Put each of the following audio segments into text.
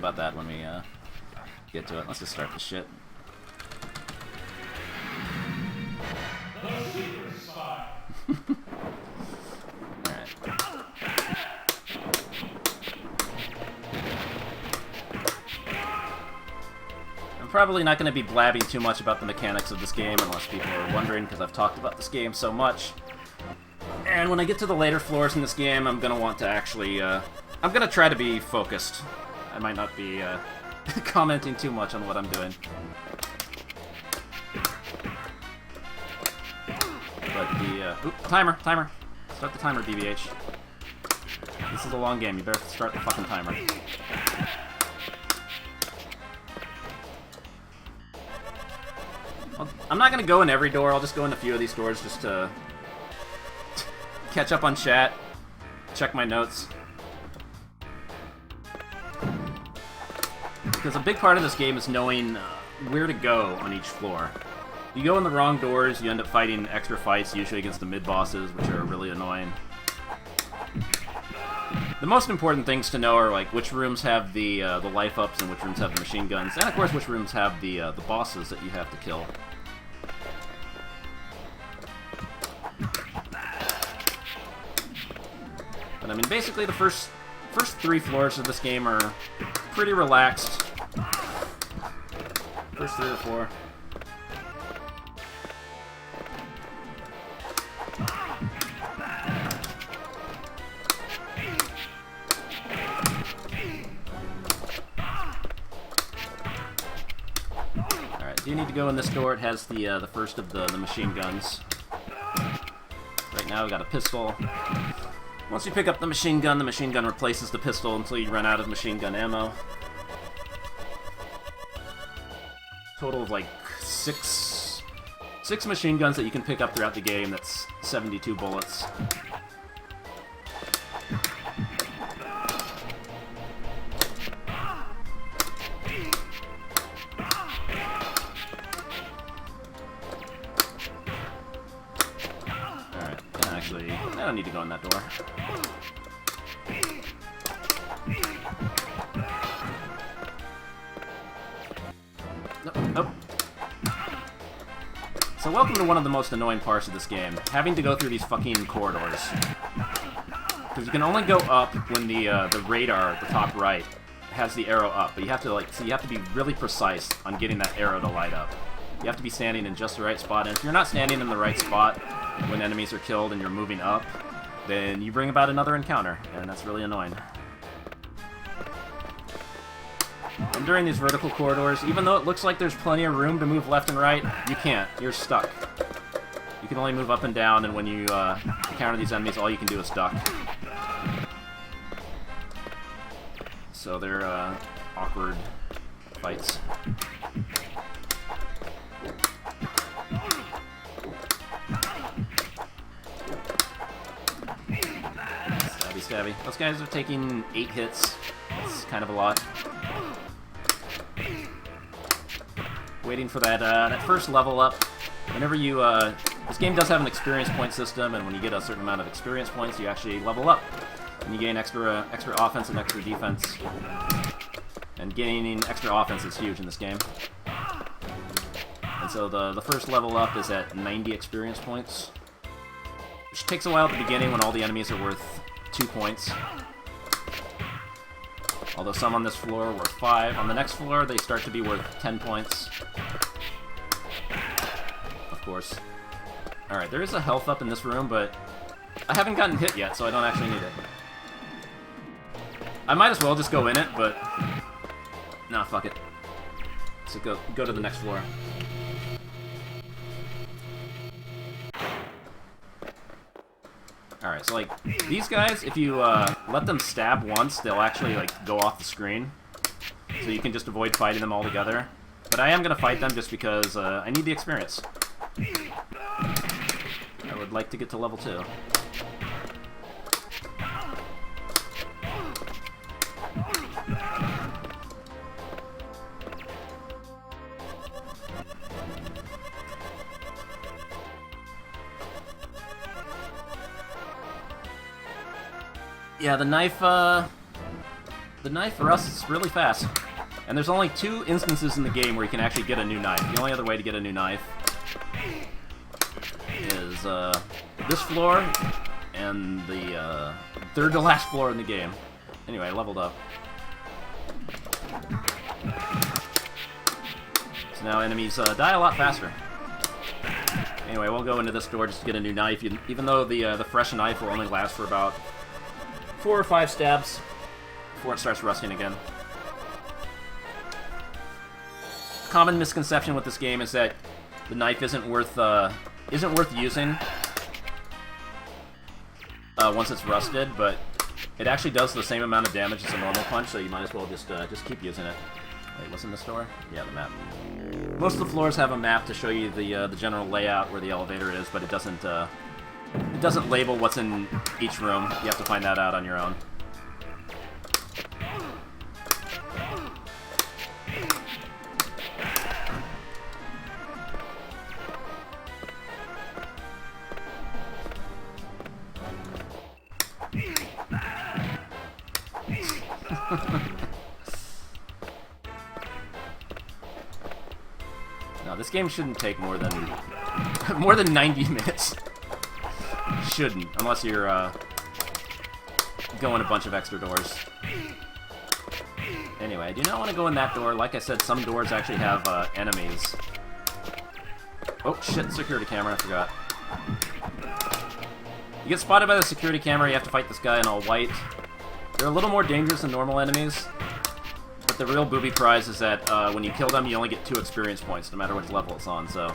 about that when we get to it. Let's just start the shit. Alright. I'm probably not going to be blabbing too much about the mechanics of this game unless people are wondering, because I've talked about this game so much. And when I get to the later floors in this game, I'm going to want to actually... I'm going to try to be focused. I might not be commenting too much on what I'm doing. But the... Oop, timer! Start the timer, DBH. This is a long game. You better start the fucking timer. I'm not going to go in every door. I'll just go in a few of these doors just to catch up on chat, check my notes. Because a big part of this game is knowing where to go on each floor. You go in the wrong doors, you end up fighting extra fights, usually against the mid-bosses, which are really annoying. The most important things to know are like which rooms have the life-ups and which rooms have the machine guns, and of course which rooms have the bosses that you have to kill. But I mean, basically the first 3 floors of this game are pretty relaxed. First 3 or 4. Alright, do you need to go in this door? It has the first of the machine guns. Right now we got a pistol. Once you pick up the machine gun replaces the pistol until you run out of machine gun ammo. Total of like 6 machine guns that you can pick up throughout the game. That's 72 bullets. Alright, actually, I don't need to go in that door. Nope. So welcome to one of the most annoying parts of this game, having to go through these fucking corridors. Because you can only go up when the radar at the top right has the arrow up, but you have to you have to be really precise on getting that arrow to light up. You have to be standing in just the right spot, and if you're not standing in the right spot when enemies are killed and you're moving up, then you bring about another encounter, and that's really annoying. And during these vertical corridors, even though it looks like there's plenty of room to move left and right, you can't. You're stuck. You can only move up and down, and when you encounter these enemies, all you can do is duck. So they're awkward fights. Stabby, stabby. Those guys are taking 8 hits. That's kind of a lot. Waiting for that first level up. Whenever you, this game does have an experience point system, and when you get a certain amount of experience points, you actually level up. And you gain extra offense and extra defense. And gaining extra offense is huge in this game. And so the first level up is at 90 experience points. Which takes a while at the beginning when all the enemies are worth 2 points. Although some on this floor are worth 5. On the next floor, they start to be worth 10 points. Of course. Alright, there is a health up in this room, but I haven't gotten hit yet, so I don't actually need it. I might as well just go in it, but... Nah, fuck it. So go to the next floor. Alright, so, like, these guys, if you let them stab once, they'll actually, like, go off the screen. So you can just avoid fighting them altogether. But I am going to fight them just because I need the experience. I would like to get to level 2. Yeah, the knife, the knife rusts really fast. And there's only 2 instances in the game where you can actually get a new knife. The only other way to get a new knife is this floor and the third to last floor in the game. Anyway, I leveled up. So now enemies die a lot faster. Anyway, we'll go into this door just to get a new knife, even though the fresh knife will only last for about 4 or 5 stabs before it starts rusting again. Common misconception with this game is that the knife isn't worth using once it's rusted, but it actually does the same amount of damage as a normal punch, so you might as well just keep using it. Wait, what's in this door? Yeah, the map. Most of the floors have a map to show you the general layout where the elevator is, but it doesn't label what's in each room. You have to find that out on your own. No, this game shouldn't take more than 90 minutes. Shouldn't, unless you're going a bunch of extra doors. Anyway, I do not want to go in that door. Like I said, some doors actually have enemies. Oh shit, security camera, I forgot. You get spotted by the security camera, you have to fight this guy in all white. They're a little more dangerous than normal enemies, but the real booby prize is that when you kill them, you only get 2 experience points, no matter which level it's on, so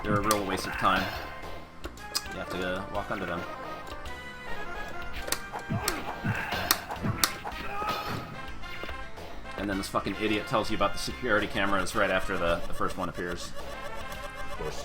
they're a real waste of time. You have to walk under them. And then this fucking idiot tells you about the security cameras right after the first one appears. Of course.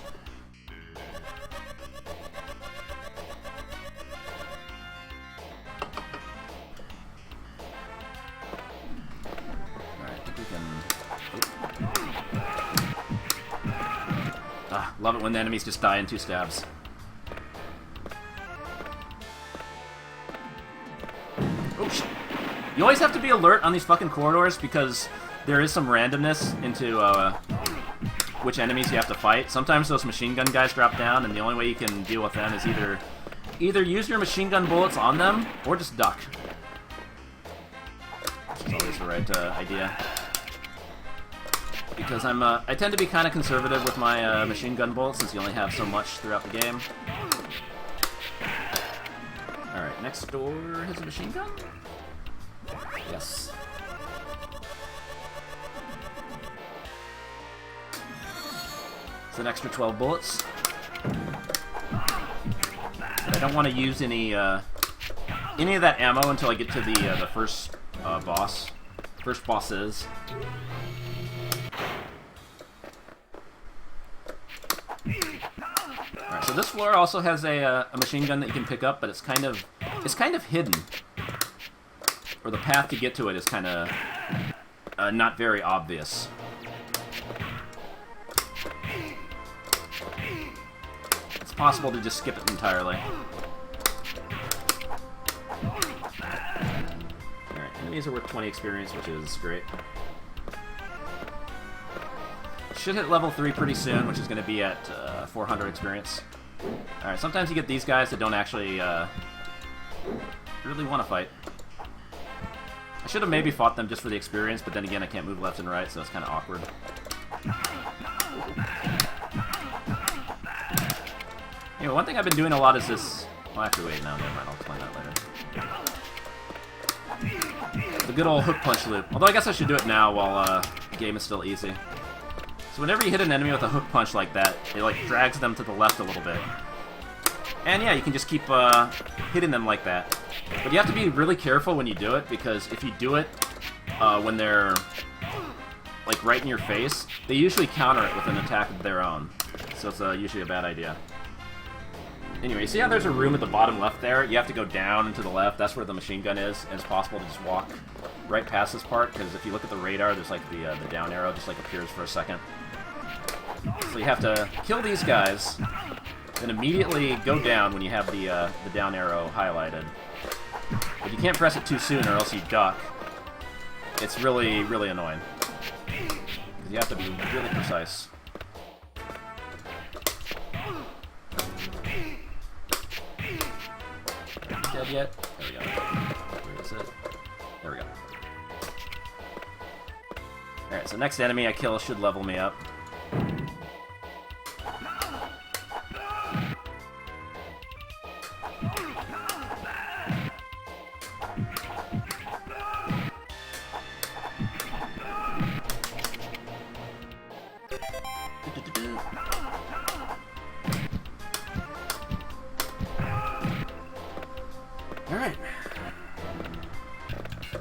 Love it when the enemies just die in 2 stabs. Oops. You always have to be alert on these fucking corridors because there is some randomness into which enemies you have to fight. Sometimes those machine gun guys drop down, and the only way you can deal with them is either use your machine gun bullets on them or just duck. Which is always the right idea. Because I tend to be kind of conservative with my machine gun bullets since you only have so much throughout the game. Alright, next door has a machine gun? Yes. It's an extra 12 bullets. But I don't want to use any of that ammo until I get to the first boss. First bosses. Alright, so this floor also has a machine gun that you can pick up, but it's kind of hidden. Or the path to get to it is kind of not very obvious. It's possible to just skip it entirely. Alright, enemies are worth 20 experience, which is great. Should hit level 3 pretty soon, which is going to be at 400 experience. Alright, sometimes you get these guys that don't actually really want to fight. I should have maybe fought them just for the experience, but then again I can't move left and right, so it's kind of awkward. Anyway, one thing I've been doing a lot is this... Well, actually, wait, no, never mind, I'll explain that later. The good old hook punch loop. Although I guess I should do it now while the game is still easy. So whenever you hit an enemy with a hook punch like that, it like drags them to the left a little bit. And yeah, you can just keep hitting them like that. But you have to be really careful when you do it, because if you do it when they're like right in your face, they usually counter it with an attack of their own. So it's usually a bad idea. Anyway, you see how there's a room at the bottom left there? You have to go down and to the left. That's where the machine gun is, and it's possible to just walk right past this part, because if you look at the radar, there's like the down arrow just like appears for a second. So you have to kill these guys, then immediately go down when you have the down arrow highlighted. But you can't press it too soon or else you duck. it's really, really annoying. You have to be really precise. Dead yet? There we go. Where is it? There we go. Alright, so next enemy I kill should level me up. Alright.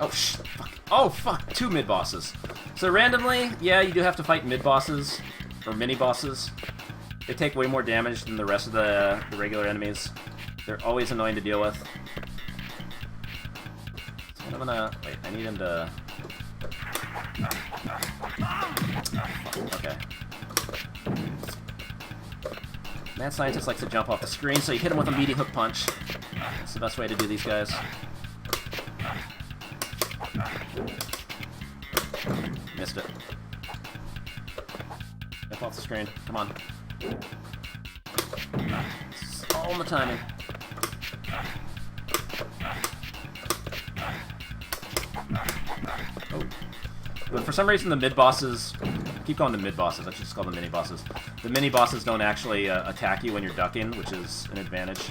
Oh, fuck. Oh, fuck. 2 mid-bosses. So randomly, yeah, you do have to fight mid-bosses, or mini-bosses. They take way more damage than the rest of the regular enemies. They're always annoying to deal with. So what I'm gonna... Wait, I need him to... Okay. Mad Scientist likes to jump off the screen, so you hit him with a meaty hook punch. That's the best way to do these guys. Missed it. Jump off the screen. Come on. It's all in the timing. Oh. But for some reason the mid-bosses... I keep calling them mid-bosses, I should just call them mini-bosses. The mini-bosses don't actually attack you when you're ducking, which is an advantage.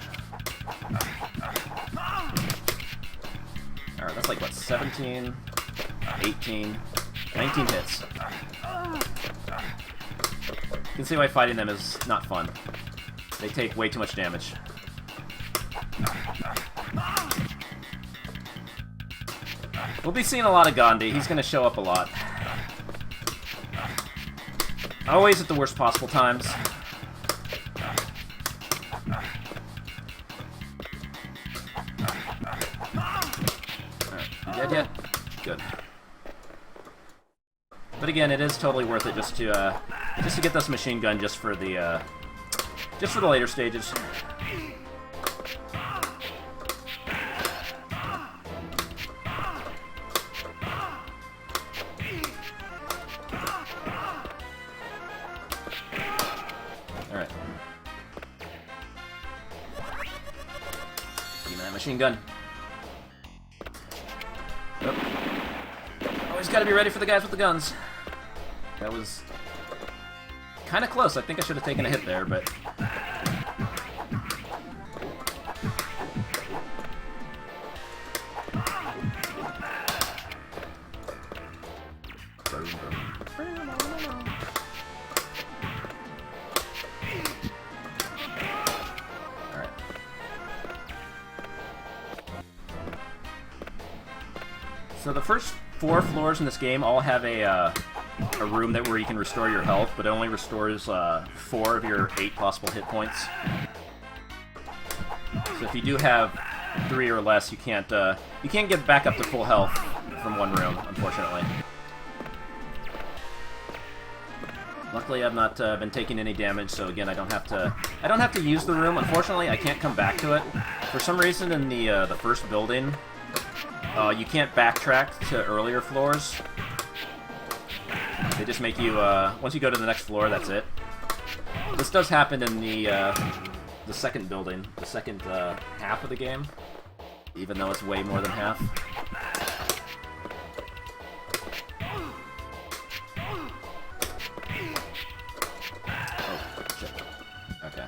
Alright, that's like, what, 17, 18, 19 hits. You can see why fighting them is not fun. They take way too much damage. We'll be seeing a lot of Gandhi. He's going to show up a lot. Always at the worst possible times. Alright, you dead yet? Good. But again, it is totally worth it just to get this machine gun just for the later stages. Alright. Give me that machine gun. Nope. Always gotta be ready for the guys with the guns. That was kind of close. I think I should have taken a hit there, but... So the first 4 floors in this game all have a room where you can restore your health, but it only restores 4 of your 8 possible hit points. So if you do have 3 or less, you can't get back up to full health from one room, unfortunately. Luckily, I've not been taking any damage, so again, I don't have to use the room. Unfortunately, I can't come back to it. For some reason, in the first building, you can't backtrack to earlier floors. They just make you, once you go to the next floor, that's it. This does happen in the second building, the second half of the game, even though it's way more than half. Oh, shit. Okay.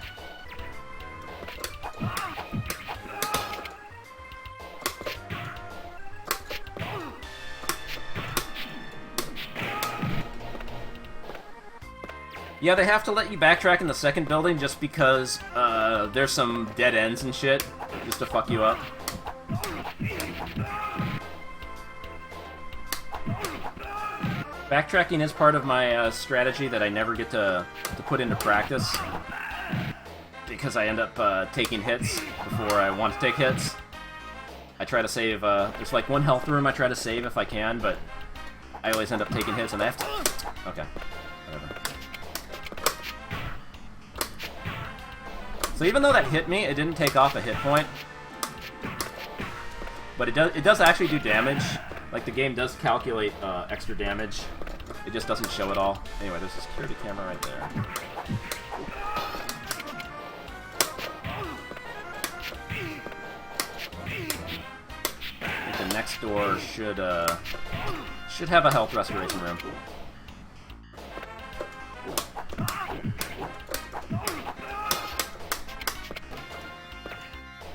Yeah, they have to let you backtrack in the second building just because there's some dead ends and shit, just to fuck you up. Backtracking is part of my strategy that I never get to put into practice, because I end up taking hits before I want to take hits. I try to save, there's like one health room I try to save if I can, but I always end up taking hits and I have to... Okay, whatever. So even though that hit me, it didn't take off a hit point. But it does actually do damage Like, the game does calculate extra damage. It just doesn't show it all. Anyway, there's a security camera right there. I think the next door should have a health restoration room.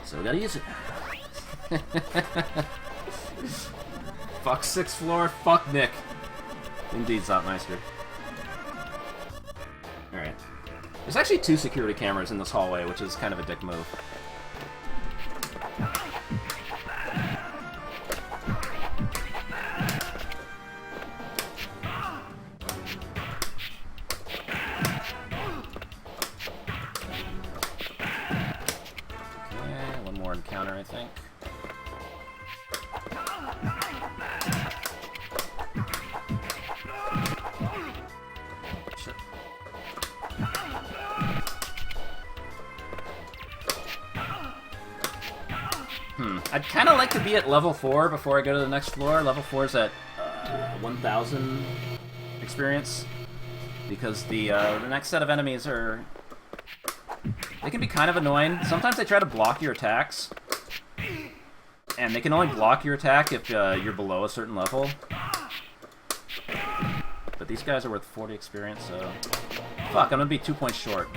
So we gotta use it. Fuck 6th floor, fuck Nick. Indeed, Zopmeister. Alright. There's actually 2 security cameras in this hallway, which is kind of a dick move. Okay, one more encounter, I think. I'd kind of like to be at level 4 before I go to the next floor. Level 4 is at 1,000 experience. Because the next set of enemies are... They can be kind of annoying. Sometimes they try to block your attacks. And they can only block your attack if you're below a certain level. But these guys are worth 40 experience, so... Fuck, I'm gonna be 2 points short.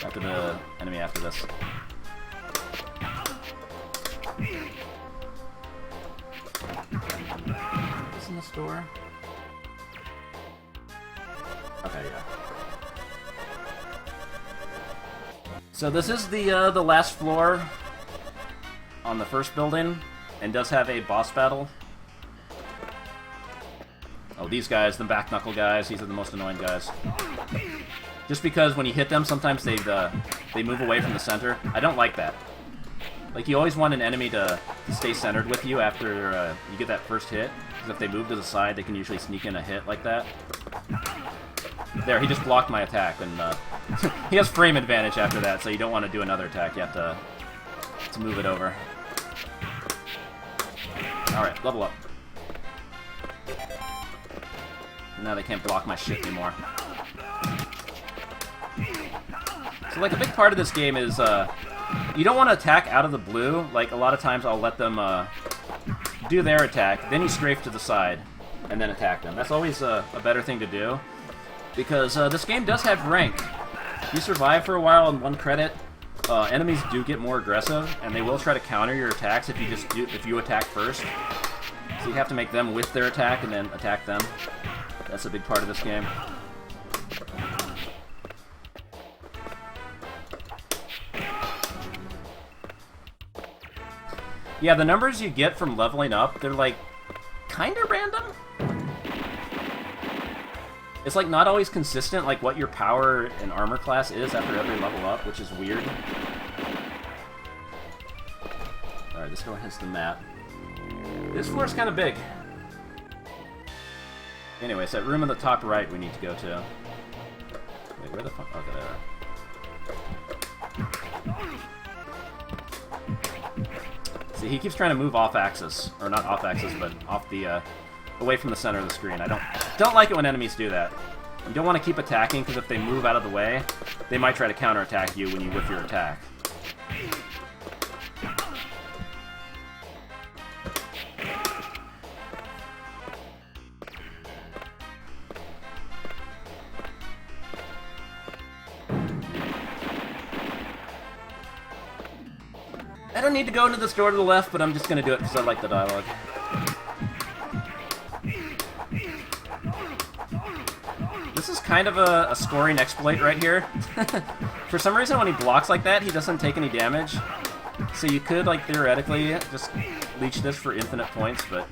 After the enemy after this. What's in this door? Okay, yeah. So this is the last floor on the first building, and does have a boss battle. Oh, these guys, the back knuckle guys, these are the most annoying guys. Just because when you hit them, sometimes they move away from the center. I don't like that. Like, you always want an enemy to stay centered with you after you get that first hit. Because if they move to the side, they can usually sneak in a hit like that. There, he just blocked my attack, and he has frame advantage after that, so you don't want to do another attack. You have to move it over. Alright, level up. Now they can't block my shit anymore. So, like, a big part of this game is, you don't want to attack out of the blue. Like, a lot of times I'll let them do their attack, then you strafe to the side, and then attack them. That's always a better thing to do, because this game does have rank. If you survive for a while on 1 credit, enemies do get more aggressive, and they will try to counter your attacks if you attack first. So you have to make them with their attack and then attack them. That's a big part of this game. Yeah, the numbers you get from leveling up, they're like, kind of random? It's like not always consistent, like what your power and armor class is after every level up, which is weird. Alright, this door has the map. This floor's kind of big. Anyway, it's that room in the top right we need to go to. Wait, where the fuck? Okay, there. See, he keeps trying to move off axis, or not off axis, but off the away from the center of the screen. I don't like it when enemies do that. You don't want to keep attacking, because if they move out of the way, they might try to counterattack you when you whiff your attack. I don't need to go into this door to the left, but I'm just going to do it because I like the dialogue. This is kind of a scoring exploit right here. For some reason, when he blocks like that, he doesn't take any damage. So you could, like, theoretically just leech this for infinite points, but...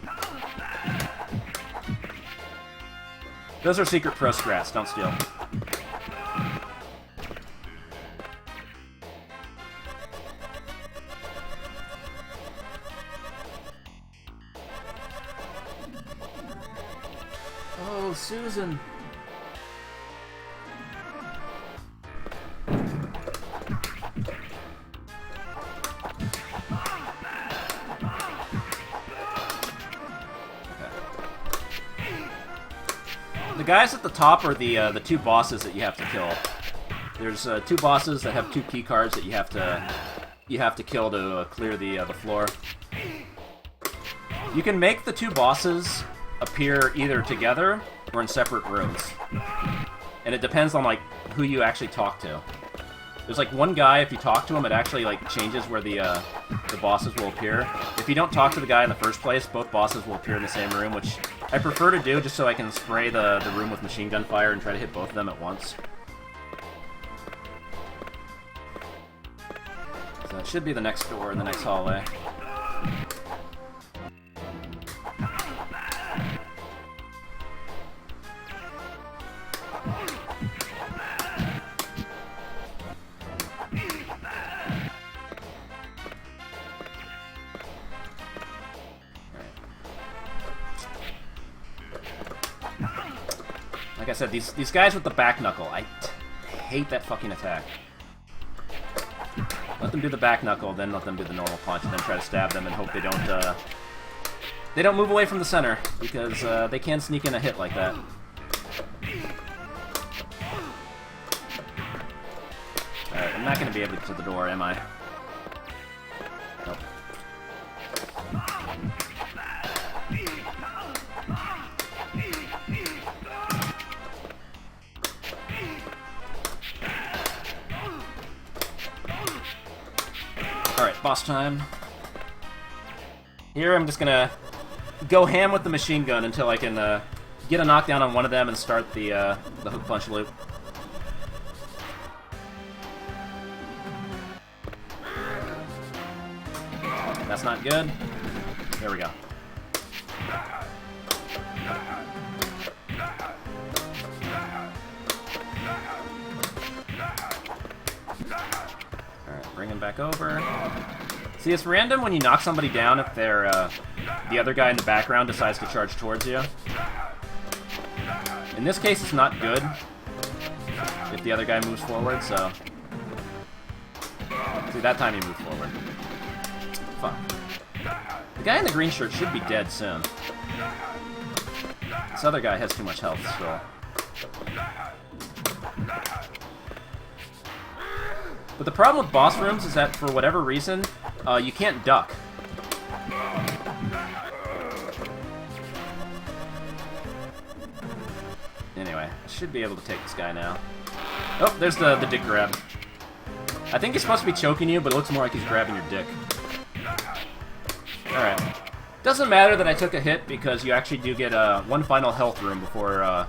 Those are secret pro strats, don't steal. Oh, Susan. The guys at the top are the two bosses that you have to kill. There's two bosses that have two key cards that you have to kill to clear the floor. You can make the two bosses appear either together or in separate rooms, and it depends on like who you actually talk to. There's like one guy, if you talk to him, it actually like changes where the bosses will appear. If you don't talk to the guy in the first place, both bosses will appear in the same room, which I prefer to do just so I can spray the room with machine gun fire and try to hit both of them at once. So it should be the next door in the next hallway. Like I said, these guys with the back knuckle, I hate that fucking attack. Let them do the back knuckle, then let them do the normal punch, and then try to stab them and hope they don't move away from the center, because they can sneak in a hit like that. Alright, I'm not going to be able to get to the door, am I? Nope. Alright, boss time. Here I'm just gonna go ham with the machine gun until I can get a knockdown on one of them and start the hook punch loop. That's not good. There we go. Alright, bring him back over. See, it's random when you knock somebody down if they're, the other guy in the background decides to charge towards you. In this case, it's not good if the other guy moves forward, so... See, that time he moved forward. Fuck. The guy in the green shirt should be dead soon. This other guy has too much health still. But the problem with boss rooms is that, for whatever reason, you can't duck. Anyway, I should be able to take this guy now. Oh, there's the dick grab. I think he's supposed to be choking you, but it looks more like he's grabbing your dick. Alright. Doesn't matter that I took a hit, because you actually do get one final health room before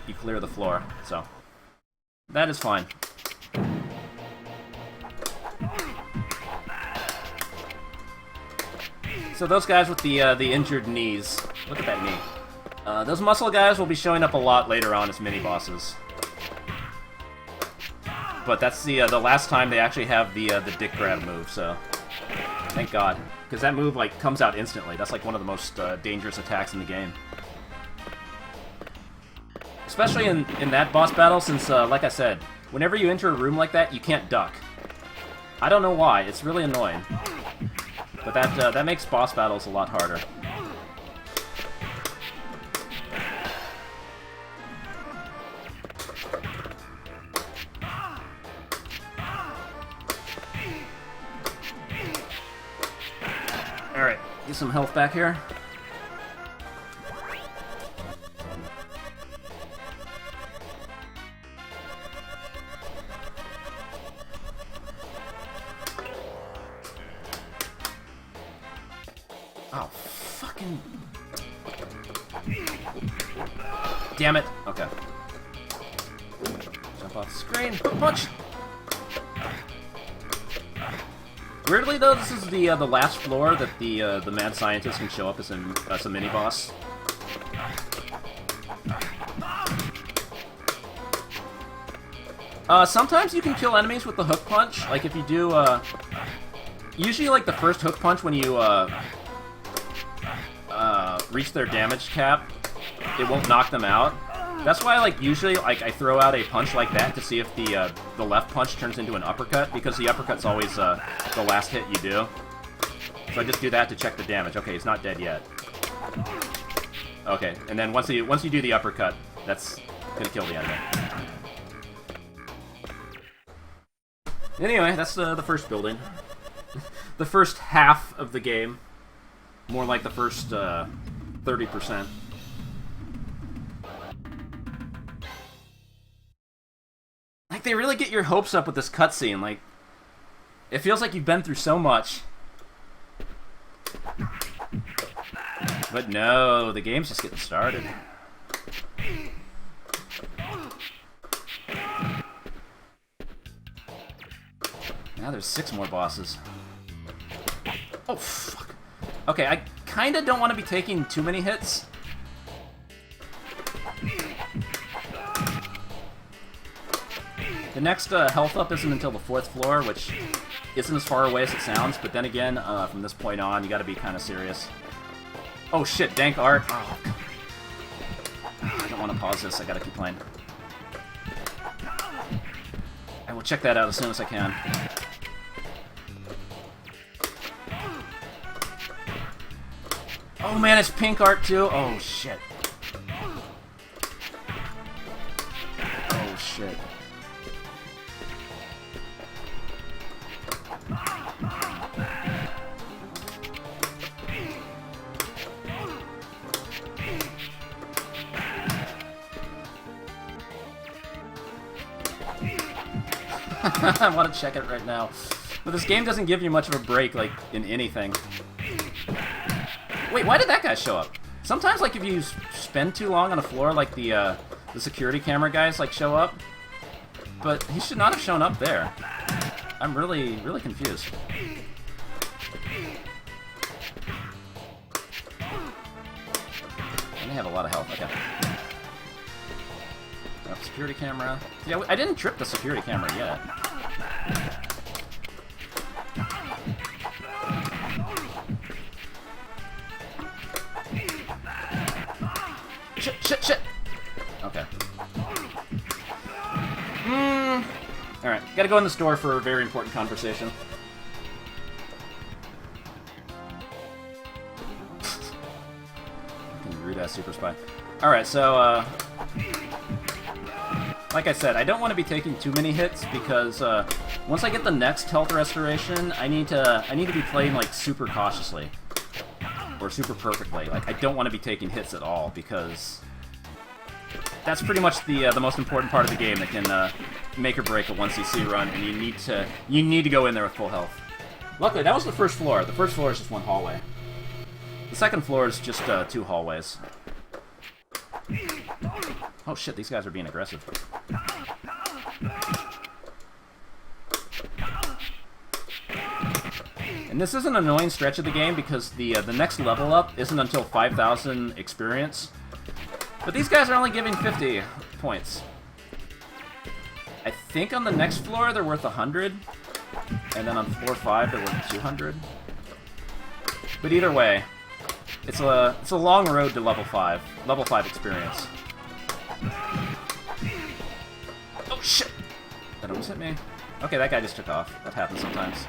you clear the floor, so... that is fine. So those guys with the injured knees, look at that knee. Those muscle guys will be showing up a lot later on as mini-bosses. But that's the last time they actually have the dick grab move, so... thank God. Because that move, like, comes out instantly. That's, like, one of the most dangerous attacks in the game. Especially in that boss battle, since, like I said, whenever you enter a room like that, you can't duck. I don't know why. It's really annoying. But that makes boss battles a lot harder. Alright, get some health back here. Oh, fucking... damn it. Okay. Jump off the screen. Hook punch! Weirdly, though, this is the last floor that the mad scientist can show up as a mini-boss. Sometimes you can kill enemies with the hook punch. Like, if you do, usually, like, the first hook punch when you, reach their damage cap, it won't knock them out. That's why, like, usually, like, I throw out a punch like that to see if the left punch turns into an uppercut, because the uppercut's always, the last hit you do. So I just do that to check the damage. Okay, he's not dead yet. Okay, and then once you do the uppercut, That's gonna kill the enemy. Anyway, that's the first building. The first half of the game. More like the first 30%. Like, they really get your hopes up with this cutscene. Like, it feels like you've been through so much. But no, the game's just getting started. Now there's 6 more bosses. Oh, fuck. Okay, I kinda don't want to be taking too many hits. The next health up isn't until the 4th floor, which isn't as far away as it sounds, but then again, from this point on, you gotta be kind of serious. Oh shit, dank art. Oh. I don't want to pause this, I gotta keep playing. I will check that out as soon as I can. Oh man, it's pink art too? Oh shit. Oh shit. I want to check it right now. But this game doesn't give you much of a break, like, in anything. Wait, why did that guy show up? Sometimes, like, if you spend too long on a floor, like, the security camera guys, like, show up. But he should not have shown up there. I'm really, really confused. And they have a lot of health, okay. Security camera. Yeah, I didn't trip the security camera yet. Shit! Okay. Alright, gotta go in the store for a very important conversation. Fucking rude-ass super spy. Alright, so, like I said, I don't want to be taking too many hits because once I get the next health restoration, I need to be playing like super cautiously or super perfectly. Like I don't want to be taking hits at all because that's pretty much the most important part of the game that can make or break a 1cc run, and you need to go in there with full health. Luckily, that was the first floor. The first floor is just one hallway. The second floor is just 2 hallways. Oh shit, these guys are being aggressive. And this is an annoying stretch of the game because the next level up isn't until 5,000 experience. But these guys are only giving 50 points. I think on the next floor they're worth 100. And then on floor 5 they're worth 200. But either way, it's a long road to level 5. Level 5 experience. Oh shit! That almost hit me. Okay, that guy just took off. That happens sometimes.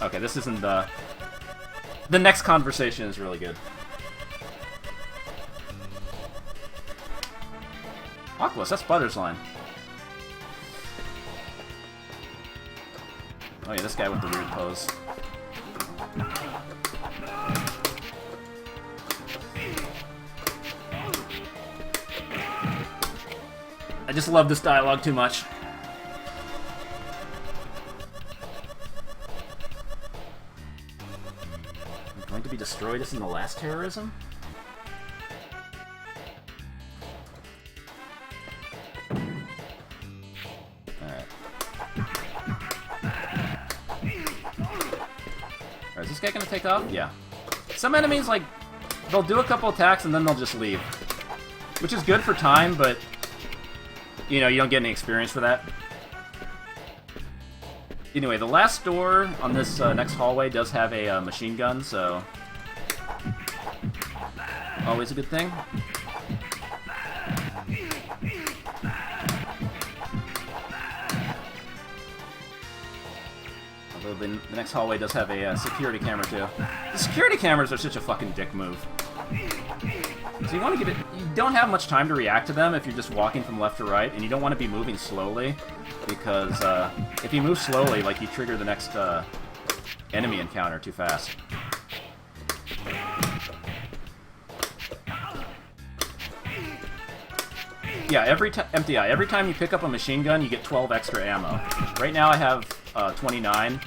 Okay, this isn't the next conversation is really good. Aquas, that's Butter's line. Oh yeah, this guy with the weird pose. I just love this dialogue too much. I'm going to be destroyed as in the last terrorism? Alright. Alright, is this guy gonna take off? Yeah. Some enemies, like, they'll do a couple attacks and then they'll just leave. Which is good for time, but you know, you don't get any experience for that. Anyway, the last door on this next hallway does have a machine gun, so always a good thing. Although the next hallway does have a security camera, too. The security cameras are such a fucking dick move. So you want to give it... You don't have much time to react to them if you're just walking from left to right, and you don't want to be moving slowly, because if you move slowly, like, you trigger the next enemy encounter too fast. Yeah, every time you pick up a machine gun, you get 12 extra ammo. Right now I have 29,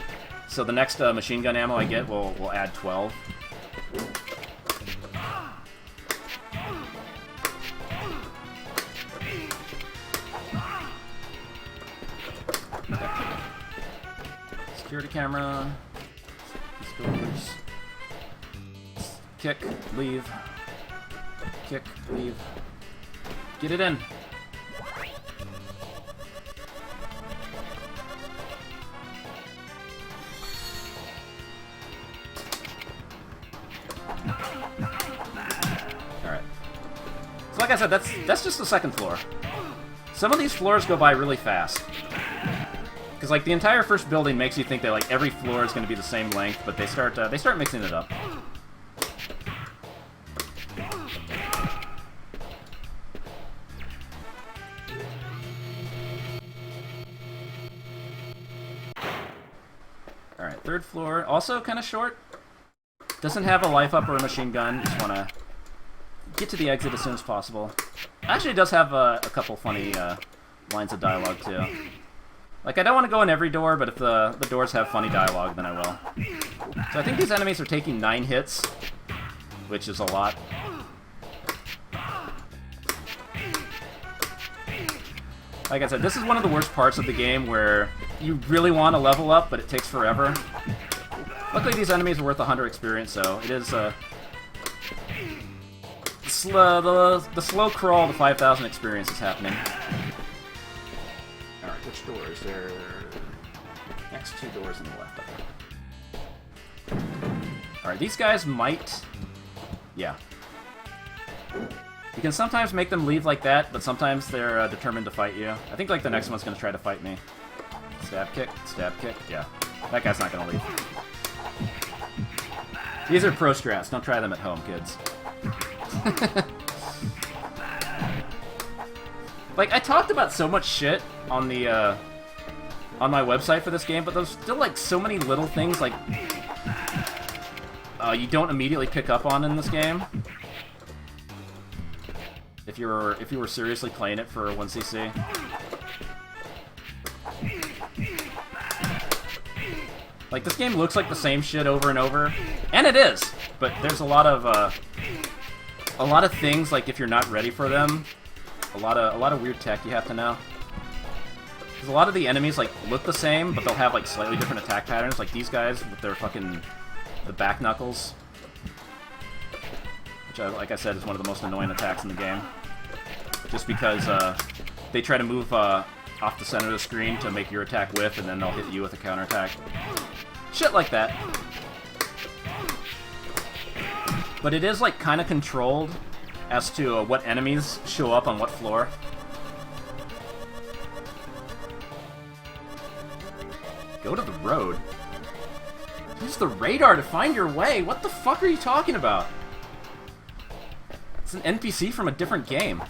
so the next machine gun ammo I get will add 12. Security camera. These doors. Kick, leave. Kick, leave. Get it in. Alright. So like I said, that's just the second floor. Some of these floors go by really fast. Because like the entire first building makes you think that like every floor is going to be the same length, but they start mixing it up. Alright, third floor. Also kind of short. Doesn't have a life up or a machine gun. Just want to get to the exit as soon as possible. Actually, it does have a couple funny lines of dialogue, too. Like, I don't want to go in every door, but if the doors have funny dialogue, then I will. So I think these enemies are taking 9 hits, which is a lot. Like I said, this is one of the worst parts of the game where you really want to level up, but it takes forever. Luckily, these enemies are worth 100 experience, so it is the slow crawl to 5,000 experience is happening. Alright, which doors? There next 2 doors on the left, I think. Alright, these guys might... Yeah. You can sometimes make them leave like that, but sometimes they're determined to fight you. I think like the next one's going to try to fight me. Stab kick, yeah. That guy's not going to leave. These are pro strats, don't try them at home, kids. Like, I talked about so much shit on the, on my website for this game, but there's still, like, so many little things, like, you don't immediately pick up on in this game. If you were seriously playing it for 1cc. Like, this game looks like the same shit over and over, and it is, but there's a lot of things, like, if you're not ready for them, a lot of weird tech you have to know. Because a lot of the enemies, like, look the same, but they'll have, like, slightly different attack patterns, like these guys with their fucking, the back knuckles. Which, like I said, is one of the most annoying attacks in the game. Just because, they try to move, off the center of the screen to make your attack whiff, and then they'll hit you with a counterattack. Shit like that. But it is, like, kind of controlled as to what enemies show up on what floor. Go to the road? Use the radar to find your way! What the fuck are you talking about? It's an NPC from a different game.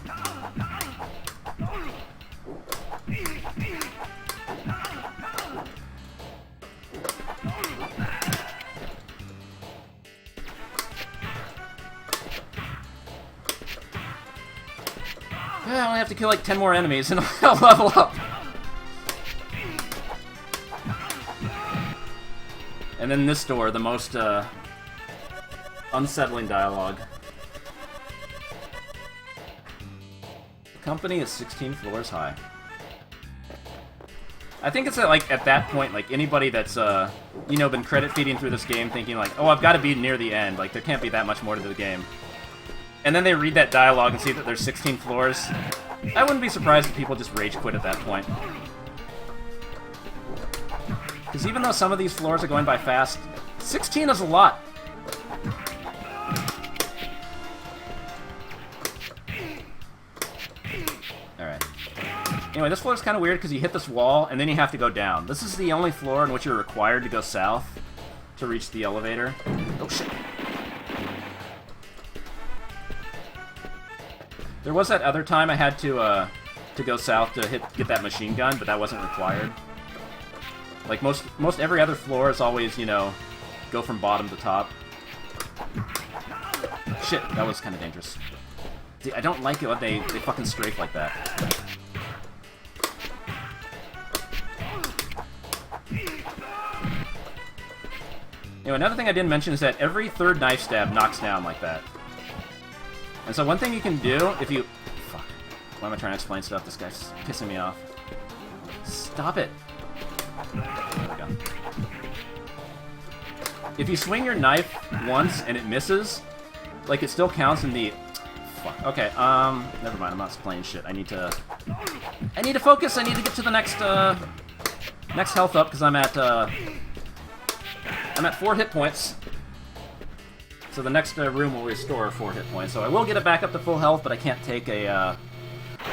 I only have to kill like 10 more enemies and I'll level up. And then this door, the most unsettling dialogue. The company is 16 floors high. I think it's at that point, like anybody that's you know, been credit feeding through this game thinking like, oh, I've got to be near the end, like there can't be that much more to the game. And then they read that dialogue and see that there's 16 floors. I wouldn't be surprised if people just rage quit at that point. Because even though some of these floors are going by fast, 16 is a lot. Alright. Anyway, this floor is kind of weird because you hit this wall and then you have to go down. This is the only floor in which you're required to go south to reach the elevator. Oh shit. There was that other time I had to go south to get that machine gun, but that wasn't required. Like, most every other floor is always, you know, go from bottom to top. Shit, that was kind of dangerous. See, I don't like it when they fucking strafe like that. Anyway, another thing I didn't mention is that every third knife stab knocks down like that. And so one thing you can do, if you... Fuck. Why am I trying to explain stuff? This guy's pissing me off. Stop it. There we go. If you swing your knife once and it misses, like, it still counts in the... Fuck. Okay, never mind. I'm not explaining shit. I need to focus. I need to get to the next health up, because I'm at 4 hit points. So the next room will restore 4 hit points. So I will get it back up to full health, but I can't take a,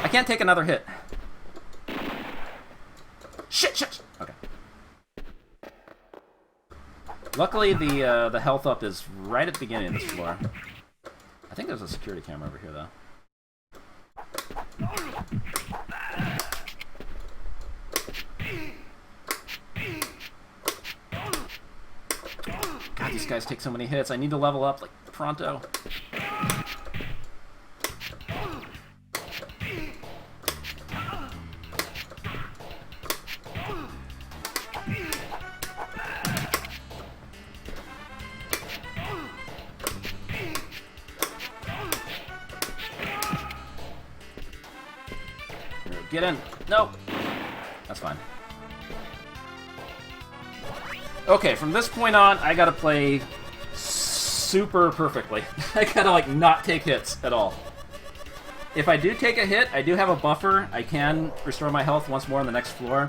I can't take another hit. Shit! Okay. Luckily, the health up is right at the beginning of this floor. I think there's a security camera over here, though. God, these guys take so many hits. I need to level up, like, pronto. Get in. No. That's fine. Okay, from this point on, I gotta play super perfectly. I gotta, like, not take hits at all. If I do take a hit, I do have a buffer. I can restore my health once more on the next floor.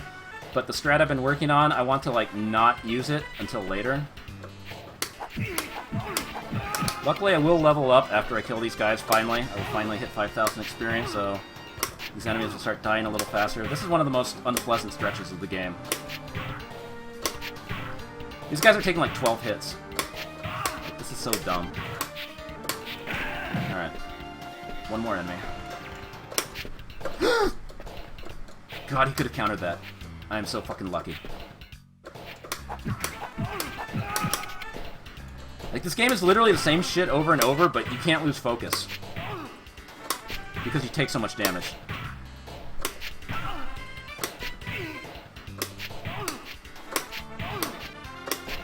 But the strat I've been working on, I want to, like, not use it until later. Luckily, I will level up after I kill these guys, finally. I will finally hit 5,000 experience, so these enemies will start dying a little faster. This is one of the most unpleasant stretches of the game. These guys are taking like 12 hits. This is so dumb. Alright. One more enemy. God, he could have countered that. I am so fucking lucky. Like, this game is literally the same shit over and over, but you can't lose focus. Because you take so much damage.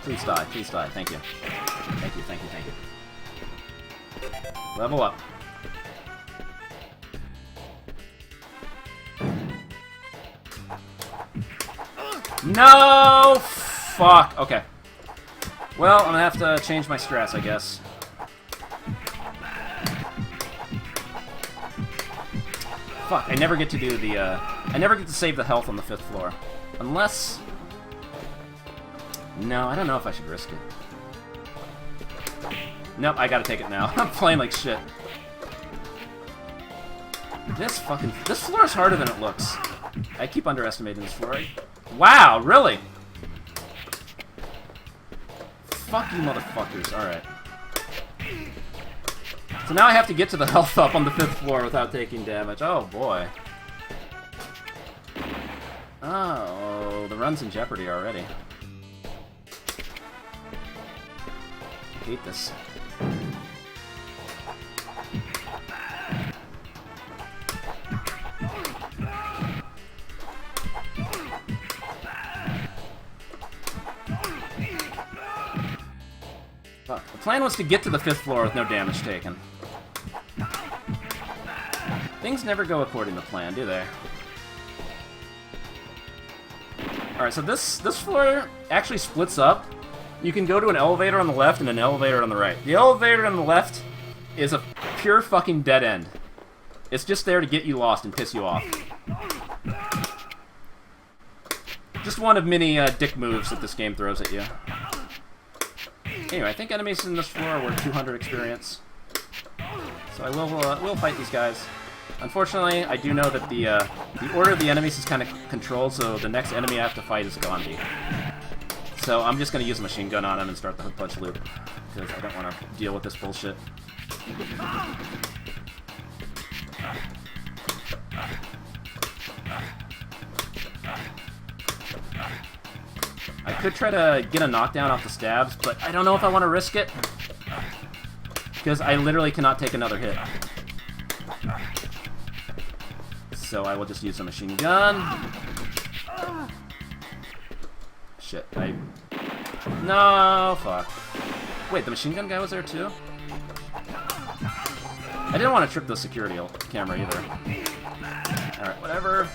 Please die, please die. Thank you. Thank you, thank you, thank you. Level up. No! Fuck. Okay. Well, I'm gonna have to change my strats, I guess. Fuck, I never get to do the, I never get to save the health on the 5th floor. Unless... No, I don't know if I should risk it. Nope, I gotta take it now. I'm playing like shit. This floor is harder than it looks. I keep underestimating this floor. Wow, really? Fuck you motherfuckers, alright. So now I have to get to the health up on the 5th floor without taking damage. Oh boy. Oh, the run's in jeopardy already. I hate this. Fuck. The plan was to get to the 5th floor with no damage taken. Things never go according to plan, do they? Alright, so this floor actually splits up. You can go to an elevator on the left and an elevator on the right. The elevator on the left is a pure fucking dead end. It's just there to get you lost and piss you off. Just one of many dick moves that this game throws at you. Anyway, I think enemies in this floor were 200 experience. So I will fight these guys. Unfortunately, I do know that the order of the enemies is kind of controlled, so the next enemy I have to fight is Gandhi. So I'm just going to use a machine gun on him and start the hook punch loop, because I don't want to deal with this bullshit. I could try to get a knockdown off the stabs, but I don't know if I want to risk it. Because I literally cannot take another hit. So I will just use a machine gun. Shit, No, fuck. Wait, the machine gun guy was there too? I didn't want to trip the security camera either. Alright, whatever.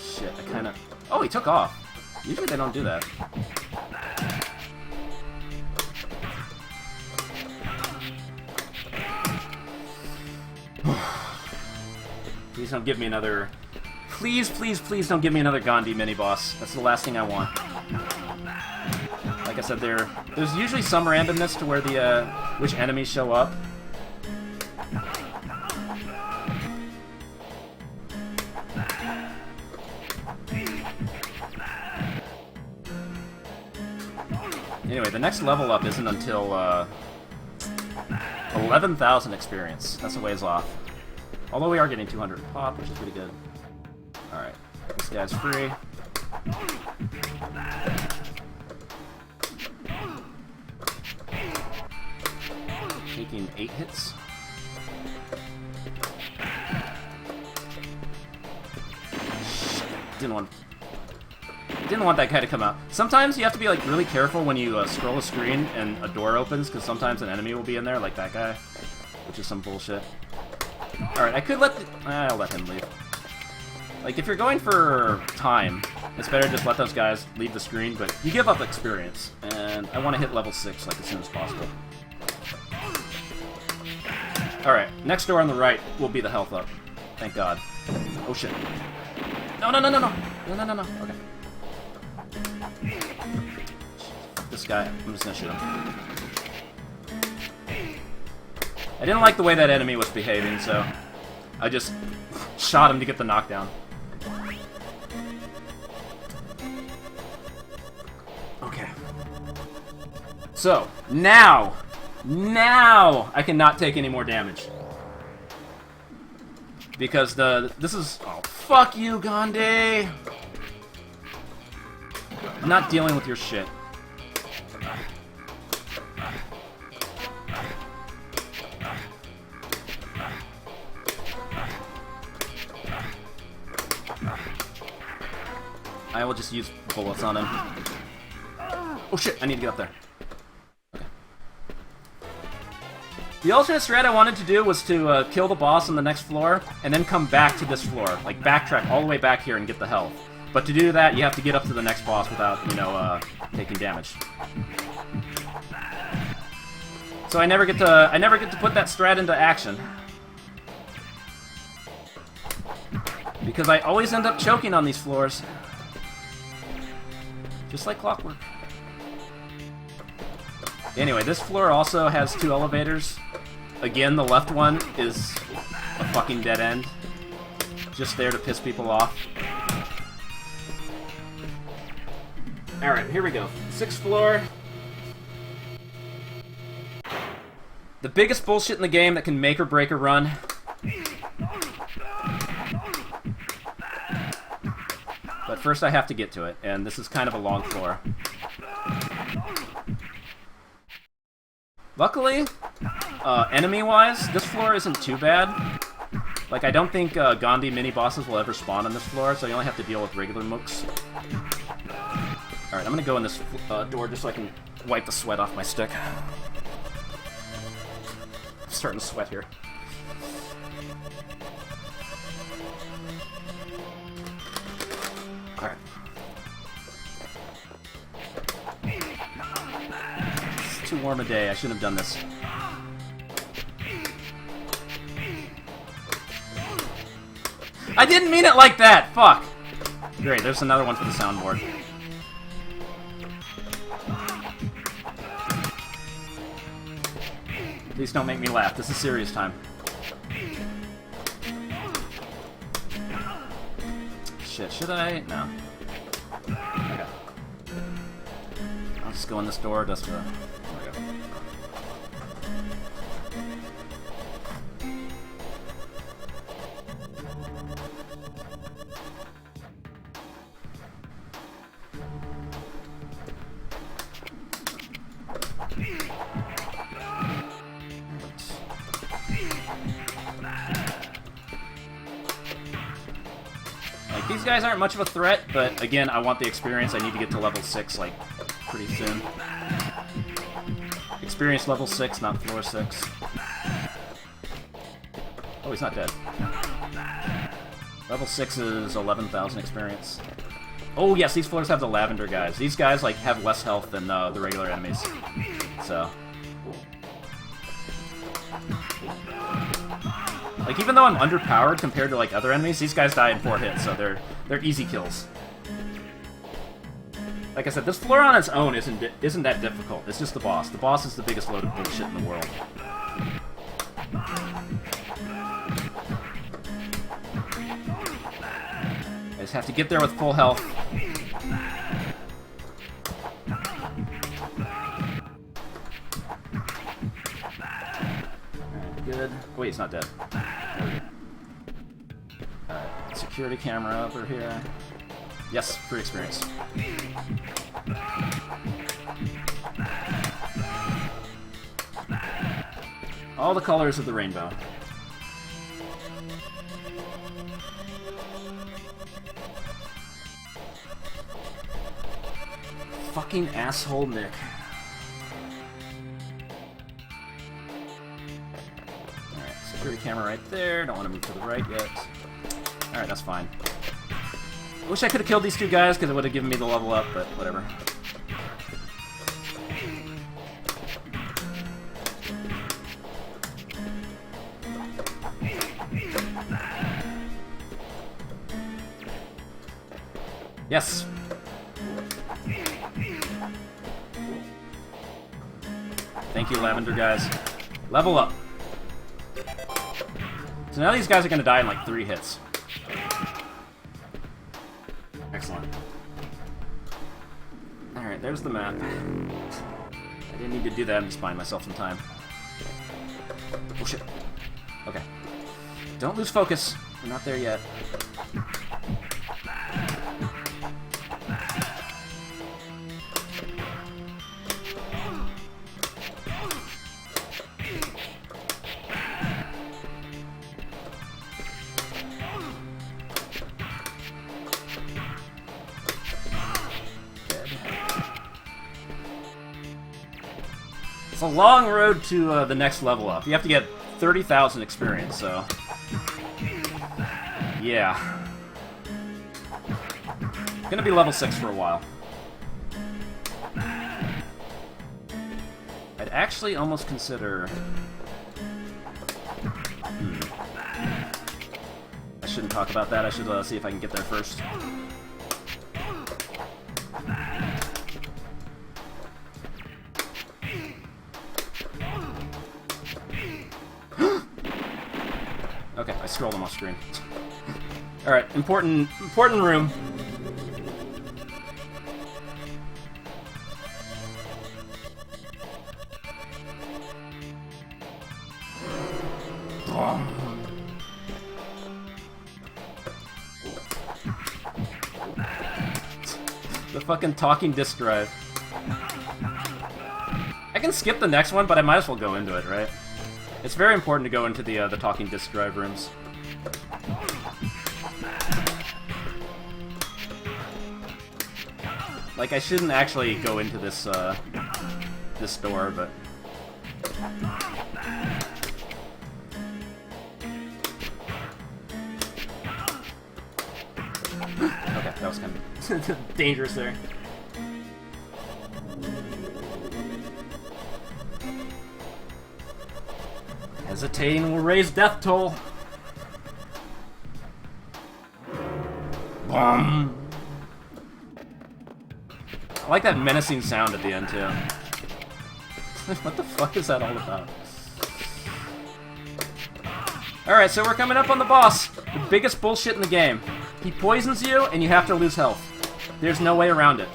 Shit, I kinda... Oh, he took off. Usually they don't do that. Please don't give me another... Please, please, please don't give me another Gandhi mini-boss. That's the last thing I want. Like I said, there's usually some randomness to where the, which enemies show up. Anyway, the next level up isn't until, 11,000 experience. That's a ways off. Although we are getting 200 pop, which is pretty good. Alright, this guy's free. Taking 8 hits. Didn't want that guy to come out. Sometimes you have to be like really careful when you scroll a screen and a door opens, because sometimes an enemy will be in there, like that guy, which is some bullshit. Alright, I could I'll let him leave. Like, if you're going for time, it's better to just let those guys leave the screen, but you give up experience, and I want to hit level 6, like, as soon as possible. Alright, next door on the right will be the health up. Thank God. Oh, shit. No, no, no, no, no! No, no, no, no. Okay. This guy, I'm just gonna shoot him. I didn't like the way that enemy was behaving, so I just shot him to get the knockdown. Okay. So, now I cannot take any more damage. Because this is... Oh, fuck you, Gandhi! I'm not dealing with your shit. I will just use bullets on him. Oh shit, I need to get up there. Okay. The alternate strat I wanted to do was to kill the boss on the next floor, and then come back to this floor. Like, backtrack all the way back here and get the health. But to do that, you have to get up to the next boss without, you know, taking damage. So I never get to put that strat into action. Because I always end up choking on these floors. Just like clockwork. Anyway, this floor also has 2 elevators. Again, the left one is a fucking dead end. Just there to piss people off. Alright, here we go. 6th floor. The biggest bullshit in the game that can make or break a run. But first I have to get to it, and this is kind of a long floor. Luckily, enemy-wise, this floor isn't too bad. Like, I don't think Gandhi mini-bosses will ever spawn on this floor, so you only have to deal with regular mooks. Alright, I'm gonna go in this door just so I can wipe the sweat off my stick. I'm starting to sweat here. Alright. It's too warm a day, I shouldn't have done this. I didn't mean it like that! Fuck! Great, there's another one for the soundboard. Please don't make me laugh, this is serious time. Shit, should I? No. Okay. Just go in this door, just there we go. Like, these guys aren't much of a threat, but again, I want the experience. I need to get to level 6, like, pretty soon. Experience level 6, not floor 6. Oh, he's not dead. Level 6 is 11,000 experience. Oh, yes, these floors have the lavender guys. These guys, like, have less health than the regular enemies. So... like, even though I'm underpowered compared to, like, other enemies, these guys die in 4 hits, so they're easy kills. Like I said, this floor on its own isn't that difficult. It's just the boss. The boss is the biggest load of bullshit in the world. I just have to get there with full health. Alright, good. Wait, he's not dead. Security camera over here. Yes, free experience. All the colors of the rainbow. Fucking asshole Nick. Alright, security camera right there. Don't want to move to the right yet. Alright, that's fine. I wish I could have killed these two guys because it would have given me the level up, but whatever. Yes! Thank you, Lavender guys. Level up. So now these guys are going to die in like 3 hits. Excellent. Alright, there's the map. I didn't need to do that, I'm just buying myself some time. Oh shit. Okay. Don't lose focus. We're not there yet. It's a long road to the next level up. You have to get 30,000 experience, so... yeah. Gonna be level 6 for a while. I'd actually almost consider... I shouldn't talk about that. I should see if I can get there first. Okay, I scrolled them off screen. Alright, important room. The fucking talking disk drive. I can skip the next one, but I might as well go into it, right? It's very important to go into the talking disk drive rooms. Like, I shouldn't actually go into this this door, but... okay, that was kind of dangerous there. Hesitating will raise death toll. Boom. I like that menacing sound at the end, too. What the fuck is that all about? Alright, so we're coming up on the boss. The biggest bullshit in the game. He poisons you, and you have to lose health. There's no way around it.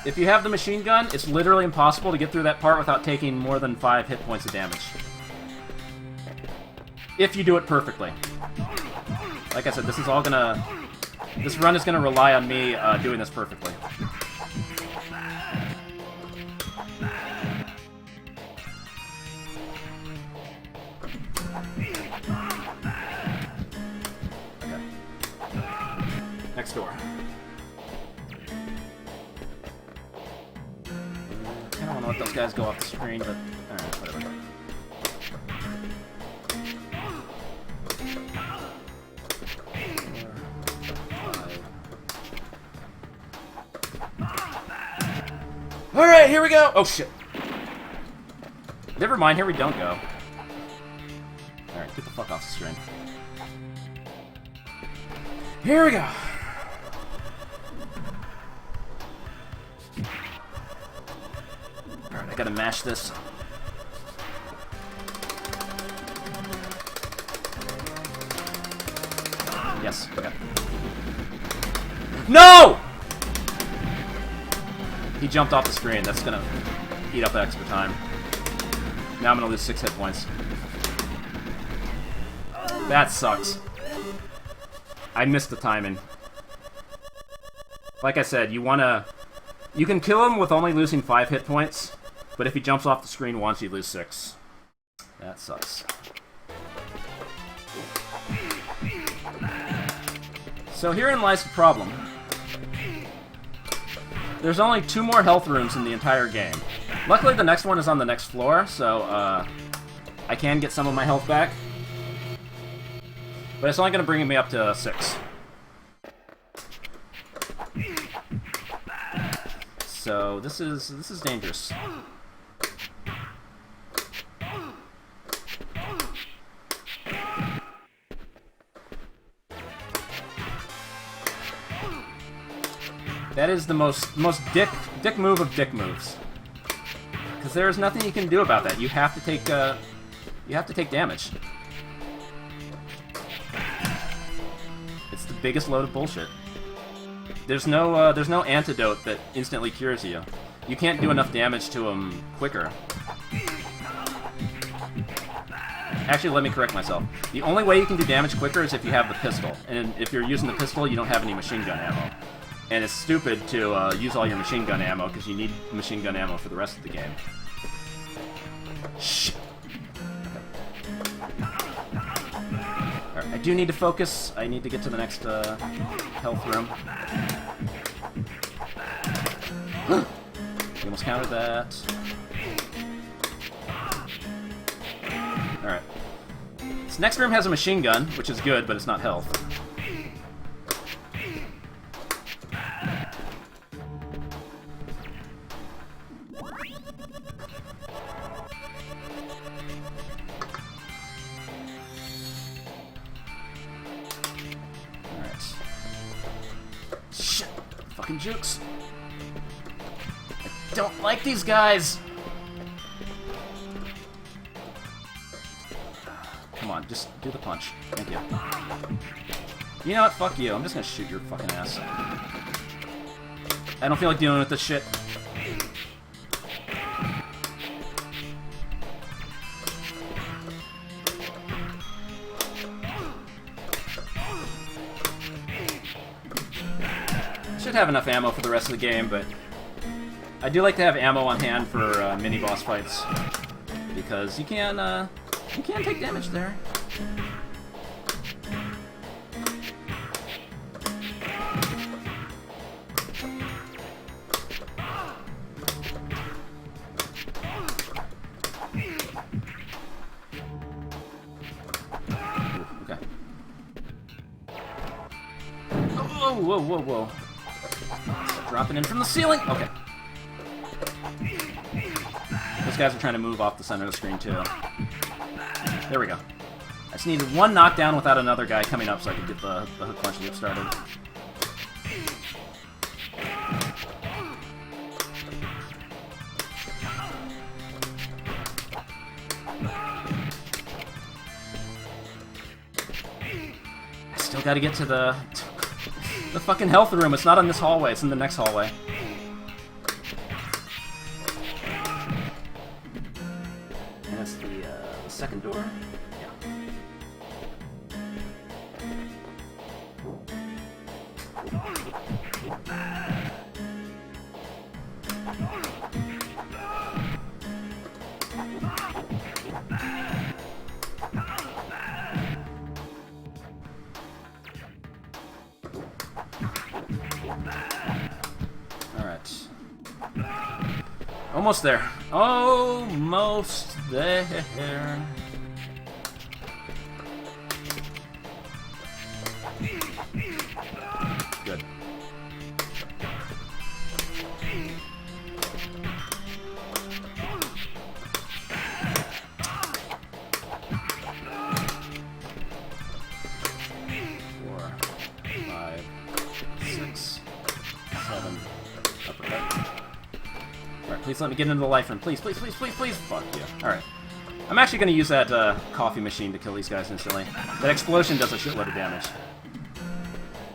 If you have the machine gun, it's literally impossible to get through that part without taking more than 5 hit points of damage. If you do it perfectly. Like I said, this is all gonna... This run is gonna rely on me doing this perfectly. Okay. Next door. I don't want to let those guys go off the screen, but alright, whatever. Alright, here we go! Oh shit. Never mind, here we don't go. Alright, get the fuck off the screen. Here we go! Alright, I gotta mash this. Yes, okay. No! He jumped off the screen. That's gonna eat up extra time. Now I'm gonna lose 6 hit points. That sucks. I missed the timing. Like I said, you can kill him with only losing 5 hit points, but if he jumps off the screen once, you lose 6. That sucks. So herein lies the problem. There's only 2 more health rooms in the entire game. Luckily, the next one is on the next floor, so I can get some of my health back. But it's only going to bring me up to 6. So this is dangerous. That is the most dick move of dick moves. Because there is nothing you can do about that. You have to take damage. It's the biggest load of bullshit. There's no antidote that instantly cures you. You can't do enough damage to him quicker. Actually, let me correct myself. The only way you can do damage quicker is if you have the pistol. And if you're using the pistol, you don't have any machine gun ammo. And it's stupid to use all your machine gun ammo, because you need machine gun ammo for the rest of the game. Shit. Alright, I do need to focus. I need to get to the next health room. We almost countered that. Alright. This next room has a machine gun, which is good, but it's not health. Fucking jukes. I don't like these guys. Come on, just do the punch. Thank you. You know what? Fuck you. I'm just gonna shoot your fucking ass. I don't feel like dealing with this shit. Have enough ammo for the rest of the game, but I do like to have ammo on hand for mini boss fights, because you can take damage there. Okay. Oh, whoa, whoa, whoa. Dropping in from the ceiling. Okay. Those guys are trying to move off the center of the screen, too. There we go. I just needed one knockdown without another guy coming up so I could get the hook punch loop started. I still gotta get to the fucking health room. It's not in this hallway, it's in the next hallway. second door? Yeah. Alright. Almost there. Almost there. Good. Please let me get into the life room. Please, please, please, please, please. Fuck you. Alright. I'm actually going to use that coffee machine to kill these guys instantly. That explosion does a shitload of damage.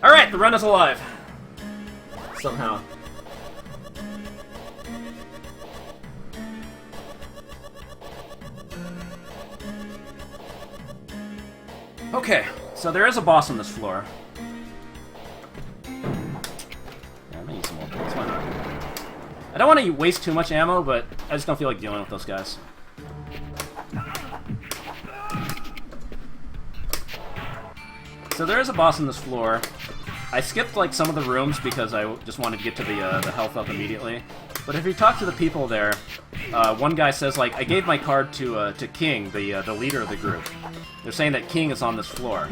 Alright, the run is alive. Somehow. Okay, so there is a boss on this floor. Yeah, I'm gonna use some more bullets. Why not? I don't want to waste too much ammo, but I just don't feel like dealing with those guys. So there is a boss on this floor. I skipped like some of the rooms because I just wanted to get to the health up immediately. But if you talk to the people there, one guy says like, I gave my card to King, the leader of the group. They're saying that King is on this floor,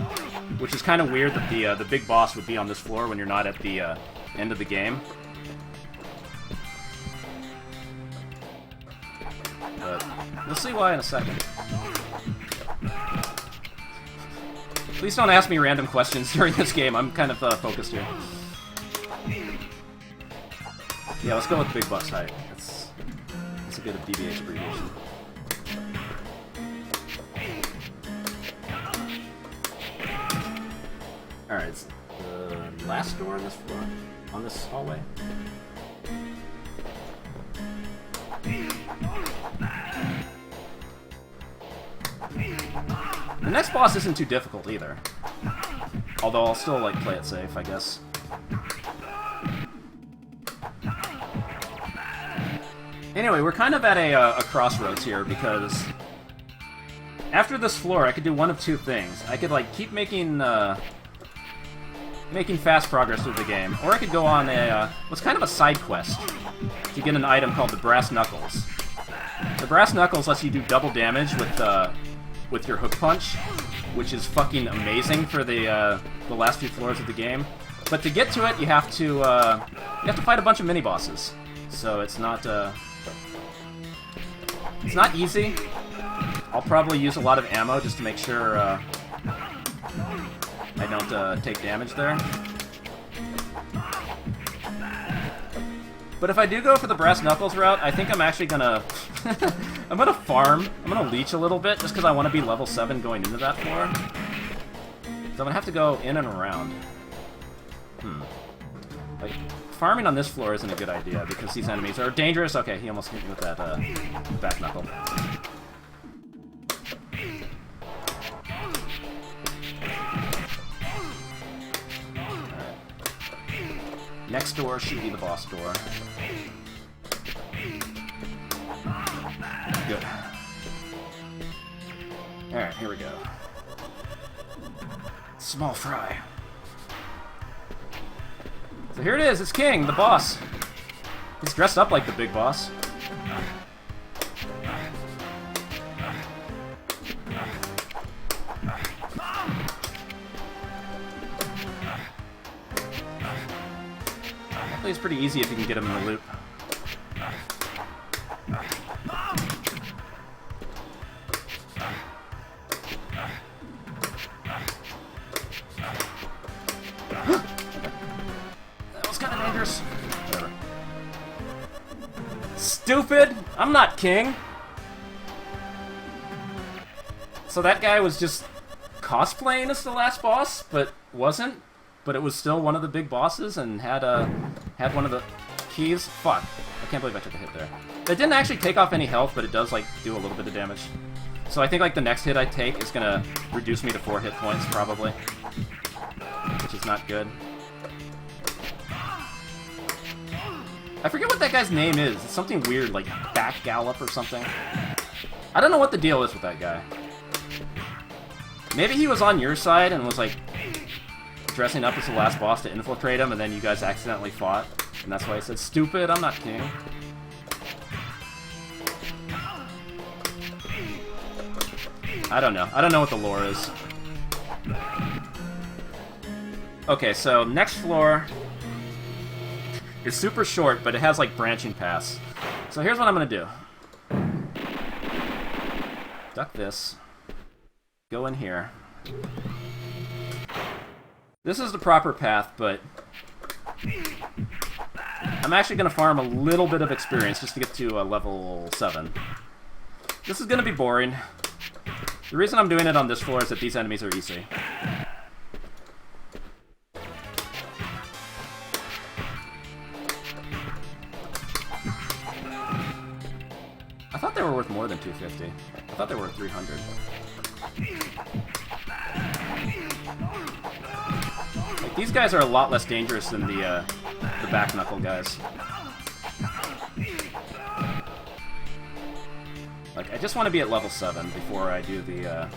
which is kind of weird that the big boss would be on this floor when you're not at the end of the game. But we'll see why in a second. Please don't ask me random questions during this game. I'm kind of focused here. Yeah, let's go with Big Boss height. That's a good BBH abbreviation. Alright, it's the last door on this floor? On this hallway? The next boss isn't too difficult either. Although I'll still like play it safe, I guess. Anyway, we're kind of at a crossroads here because after this floor, I could do one of two things. I could like keep making fast progress through the game, or I could go on what's kind of a side quest to get an item called the Brass Knuckles. The Brass Knuckles lets you do double damage with your hook punch, which is fucking amazing for the last few floors of the game. But to get to it, you have to fight a bunch of mini bosses. So it's not easy. I'll probably use a lot of ammo just to make sure I don't take damage there. But if I do go for the Brass Knuckles route, I think I'm actually gonna I'm gonna farm. I'm gonna leech a little bit just because I want to be level 7 going into that floor. So I'm gonna have to go in and around. Like, farming on this floor isn't a good idea because these enemies are dangerous. Okay, he almost hit me with that back knuckle. Next door should be the boss door. Good. Alright, here we go. Small fry. So here it is, it's King, the boss. He's dressed up like the big boss. It's pretty easy if you can get him in the loop. That was kind of dangerous. Whatever. Stupid! I'm not King! So that guy was just cosplaying as the last boss, but wasn't? But it was still one of the big bosses and had one of the keys. Fuck. I can't believe I took a hit there. It didn't actually take off any health, but it does, like, do a little bit of damage. So I think like the next hit I take is gonna reduce me to 4 hit points, probably. Which is not good. I forget what that guy's name is. It's something weird, like Back Gallop or something. I don't know what the deal is with that guy. Maybe he was on your side and was like dressing up as the last boss to infiltrate him, and then you guys accidentally fought. And that's why he said, "Stupid, I'm not king." I don't know. I don't know what the lore is. Okay, so next floor is super short, but it has like branching paths. So here's what I'm gonna do. Duck this. Go in here. This is the proper path, but I'm actually gonna farm a little bit of experience just to get to level 7. This is gonna be boring. The reason I'm doing it on this floor is that these enemies are easy. I thought they were worth more than 250. I thought they were worth 300. Like, these guys are a lot less dangerous than the back knuckle guys. Like, I just want to be at level 7 before I do the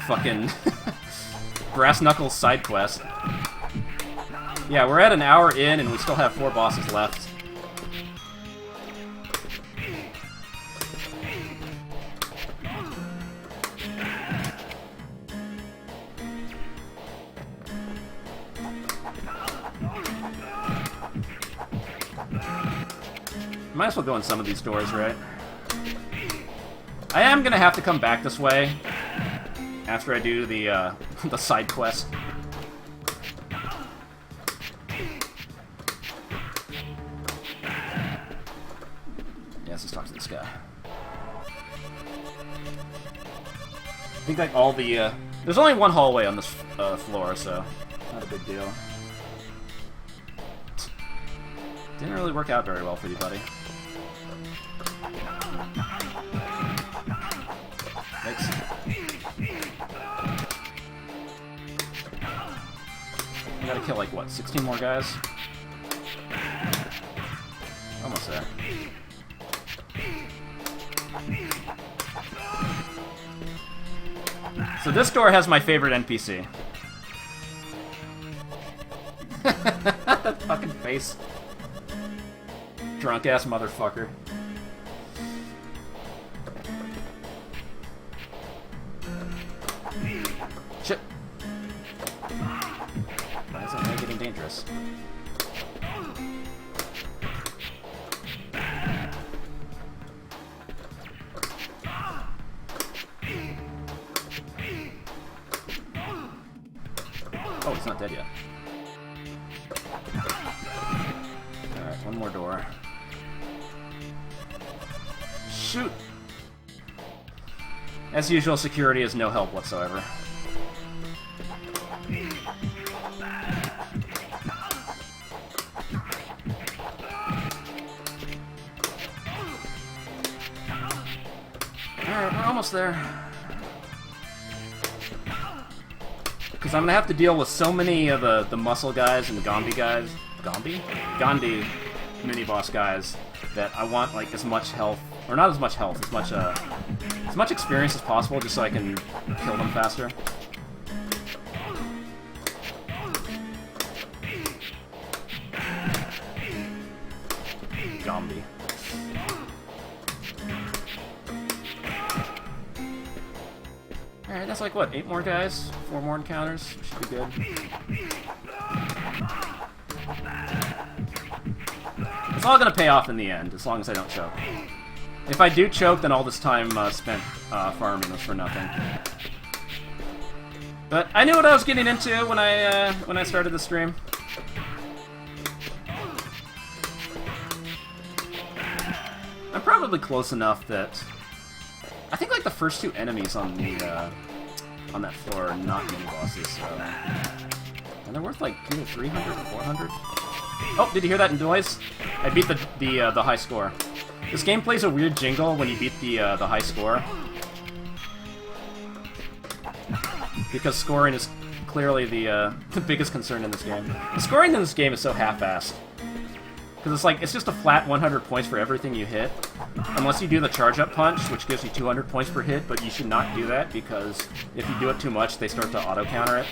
fucking Brass Knuckles side quest. Yeah, we're at an hour in and we still have 4 bosses left. Might as well go in some of these doors, right? I am gonna have to come back this way after I do the the side quest. Yeah, let's just talk to this guy. I think like all the there's only one hallway on this floor, so not a big deal. Didn't really work out very well for you, buddy. Thanks. I gotta kill, like, what, 16 more guys? Almost there. So this door has my favorite NPC. That fucking face. Drunk-ass motherfucker. Shit. Why is that guy getting dangerous? Oh, he's not dead yet. Alright, one more door. Shoot! As usual, security is no help whatsoever. Alright, we're almost there. Because I'm gonna have to deal with so many of the muscle guys and the Gandhi guys. Gandhi mini-boss guys that I want, like, as much health. Or not as much health, as much experience as possible, just so I can kill them faster. Zombie. Alright, that's like, what, 8 more guys? 4 more encounters? Should be good. It's all gonna pay off in the end, as long as I don't choke. If I do choke, then all this time spent farming was for nothing. But I knew what I was getting into when I started the stream. I'm probably close enough that I think like the first 2 enemies on the on that floor are not mini bosses, so and they're worth like either 300 or 400. Oh, did you hear that noise? I beat the high score. This game plays a weird jingle when you beat the high score. Because scoring is clearly the biggest concern in this game. The scoring in this game is so half-assed. Because it's like, it's just a flat 100 points for everything you hit. Unless you do the charge-up punch, which gives you 200 points per hit, but you should not do that, because if you do it too much, they start to auto-counter it.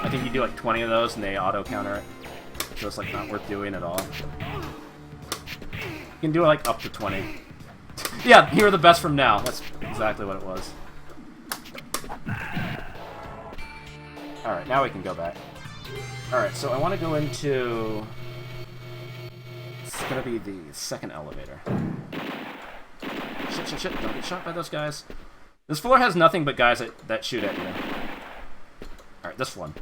I think you do like 20 of those, and they auto-counter it. So it's like not worth doing at all. You can do it like up to 20. Yeah, here are the best from now. That's exactly what it was. Alright, now we can go back. Alright, so I want to go into... It's gonna be the second elevator. Shit, shit, shit. Don't get shot by those guys. This floor has nothing but guys that shoot at you. Alright, this one.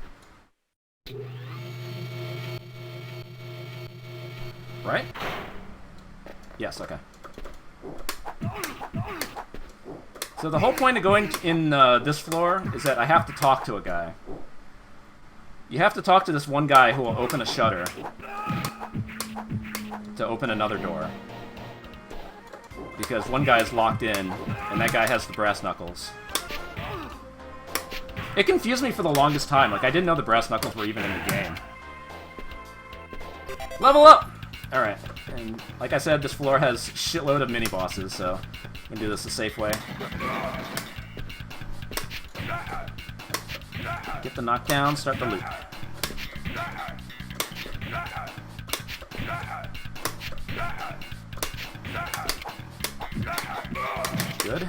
Right? Yes, okay. So the whole point of going in this floor is that I have to talk to a guy. You have to talk to this one guy who will open a shutter to open another door. Because one guy is locked in, and that guy has the brass knuckles. It confused me for the longest time. Like, I didn't know the brass knuckles were even in the game. Level up! Alright, and like I said, this floor has shitload of mini-bosses, so we can do this the safe way. Get the knockdown, start the loop. Good.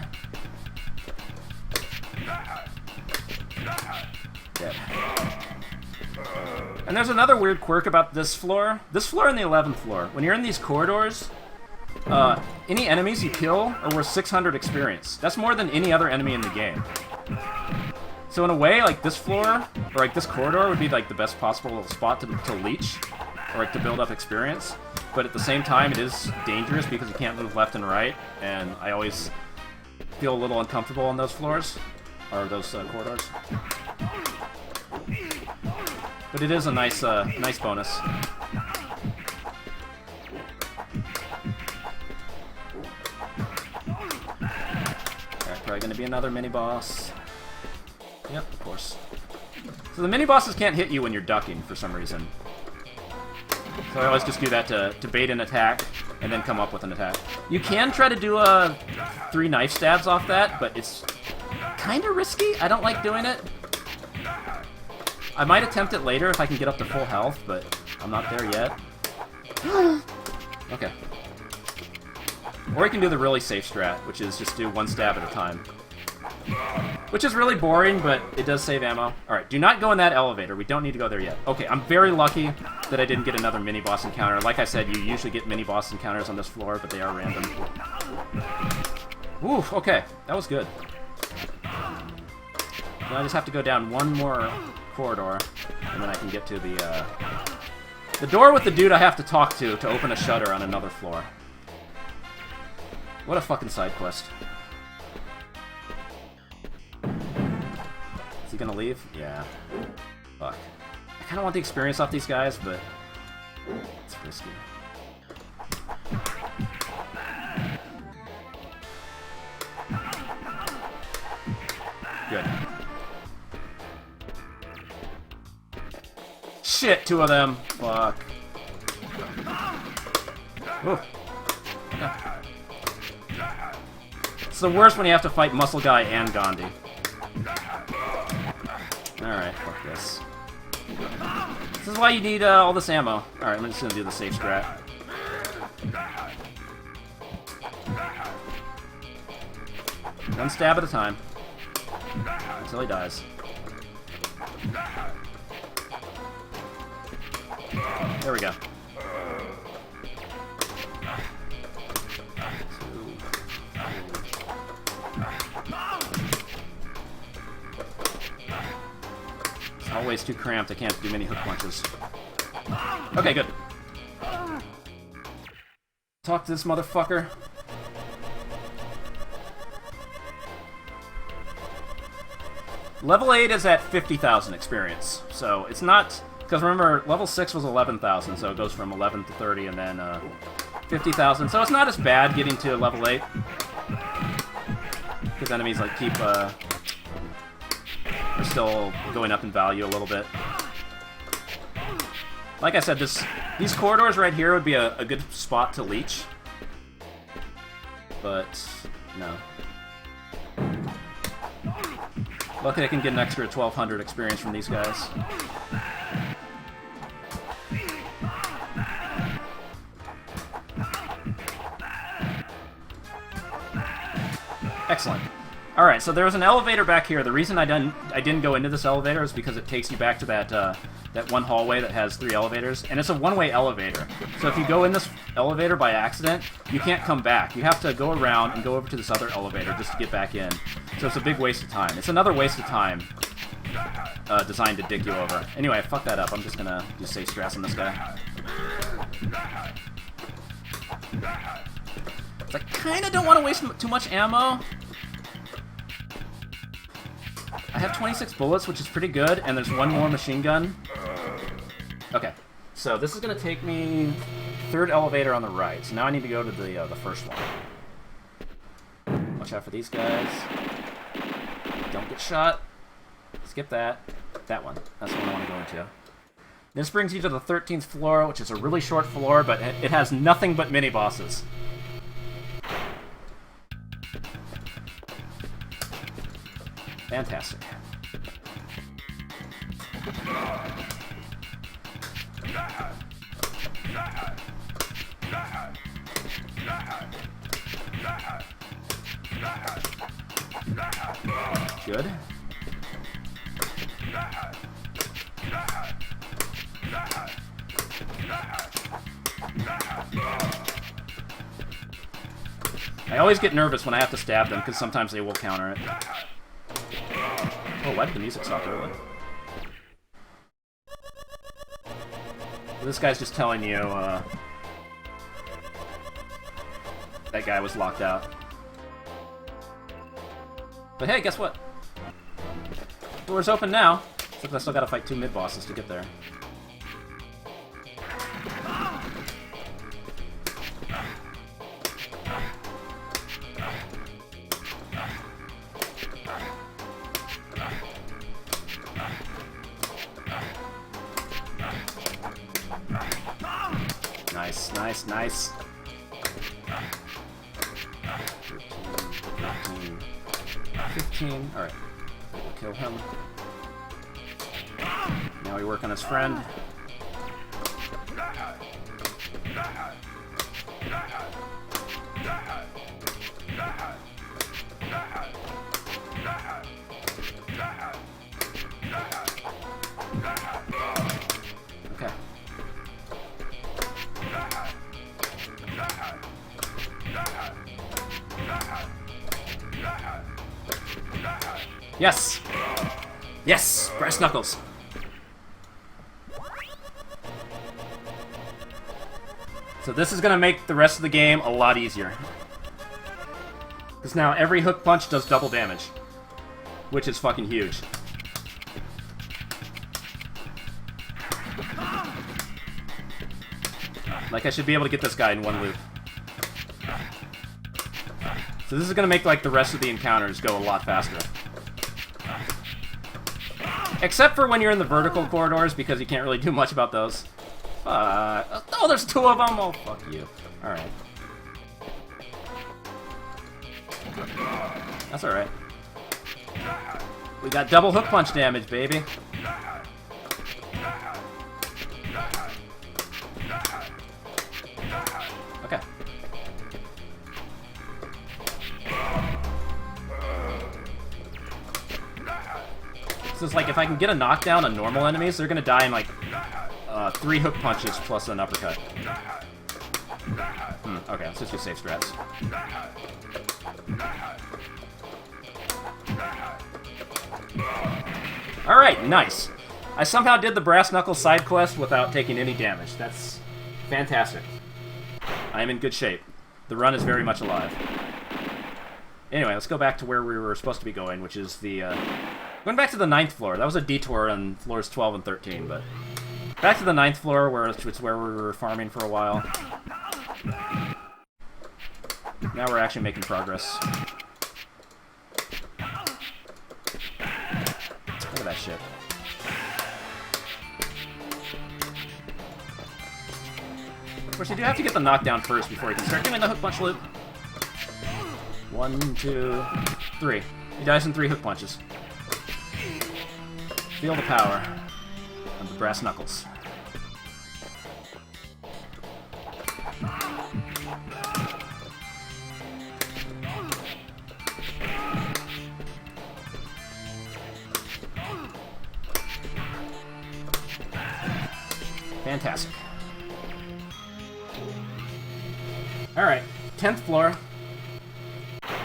Dead. And there's another weird quirk about this floor. This floor and the 11th floor. When you're in these corridors, any enemies you kill are worth 600 experience. That's more than any other enemy in the game. So in a way, like this floor, or like this corridor would be like the best possible spot to leech, or like to build up experience. But at the same time, it is dangerous because you can't move left and right, and I always feel a little uncomfortable on those floors, or those corridors. But it is a nice, nice bonus. Alright, probably gonna be another mini-boss. Yep, of course. So the mini-bosses can't hit you when you're ducking, for some reason. So I always just do that to bait an attack, and then come up with an attack. You can try to do 3 knife stabs off that, but it's kind of risky. I don't like doing it. I might attempt it later if I can get up to full health, but I'm not there yet. Okay. Or you can do the really safe strat, which is just do 1 stab at a time. Which is really boring, but it does save ammo. Alright, do not go in that elevator. We don't need to go there yet. Okay, I'm very lucky that I didn't get another mini-boss encounter. Like I said, you usually get mini-boss encounters on this floor, but they are random. Ooh, okay. That was good. Now I just have to go down one more corridor, and then I can get to the door with the dude I have to talk to open a shutter on another floor. What a fucking side quest. Is he gonna leave? Yeah. Fuck. I kinda want the experience off these guys, but it's risky. Good. Shit, 2 of them. Fuck. Ooh. It's the worst when you have to fight Muscle Guy and Gandhi. Alright, fuck this. This is why you need all this ammo. Alright, I'm just gonna do the safe strat. One stab at a time. Until he dies. There we go. It's always too cramped. I can't do many hook punches. Okay, good. Talk to this motherfucker. Level 8 is at 50,000 experience, so it's not... Because remember, level 6 was 11,000, so it goes from 11 to 30 and then 50,000. So it's not as bad getting to level 8. Because enemies like keep are still going up in value a little bit. Like I said, these corridors right here would be a good spot to leech. But no. Luckily I can get an extra 1,200 experience from these guys. Excellent. Alright, so there was an elevator back here. The reason I didn't go into this elevator is because it takes you back to that one hallway that has 3 elevators, and it's a one-way elevator. So if you go in this elevator by accident, you can't come back. You have to go around and go over to this other elevator just to get back in. So it's a big waste of time. It's another waste of time designed to dick you over. Anyway, I fucked that up. I'm just gonna do safe strats on this guy. So I kinda don't want to waste too much ammo. I have 26 bullets, which is pretty good, and there's one more machine gun. Okay, so this is going to take me 3rd elevator on the right. So now I need to go to the first one. Watch out for these guys. Don't get shot. Skip that. That one. That's the one I want to go into. This brings you to the 13th floor, which is a really short floor, but it has nothing but mini-bosses. Fantastic. Good. I always get nervous when I have to stab them, because sometimes they will counter it. Oh, why did the music stop early? This guy's just telling you, that guy was locked out. But hey, guess what? Door's open now. Except I still gotta fight 2 mid-bosses to get there. Nice, nice, nice. 13, 15. Alright. We'll kill him. Now we work on his friend. Okay. Yes! Yes! Brass knuckles! So this is going to make the rest of the game a lot easier. Because now every hook punch does double damage. Which is fucking huge. Like, I should be able to get this guy in one loop. So this is going to make, like, the rest of the encounters go a lot faster. Except for when you're in the vertical corridors, because you can't really do much about those. Oh, there's 2 of them? Oh, fuck you. Alright. That's alright. We got double hook punch damage, baby. Okay. So it's like, if I can get a knockdown on normal enemies, they're gonna die in like 3 hook punches plus an uppercut. Okay, let's just do safe strats. Alright, nice. I somehow did the Brass Knuckles side quest without taking any damage. That's fantastic. I am in good shape. The run is very much alive. Anyway, let's go back to where we were supposed to be going, which is the... going back to the 9th floor. That was a detour on floors 12 and 13, but... Back to the 9th floor, where it's where we were farming for a while. Now we're actually making progress. Look at that shit. Of course, you do have to get the knockdown first before you can start doing the hook punch loop. 1, 2, 3. He dies in 3 hook punches. Feel the power of the brass knuckles. Fantastic. Alright, 10th floor.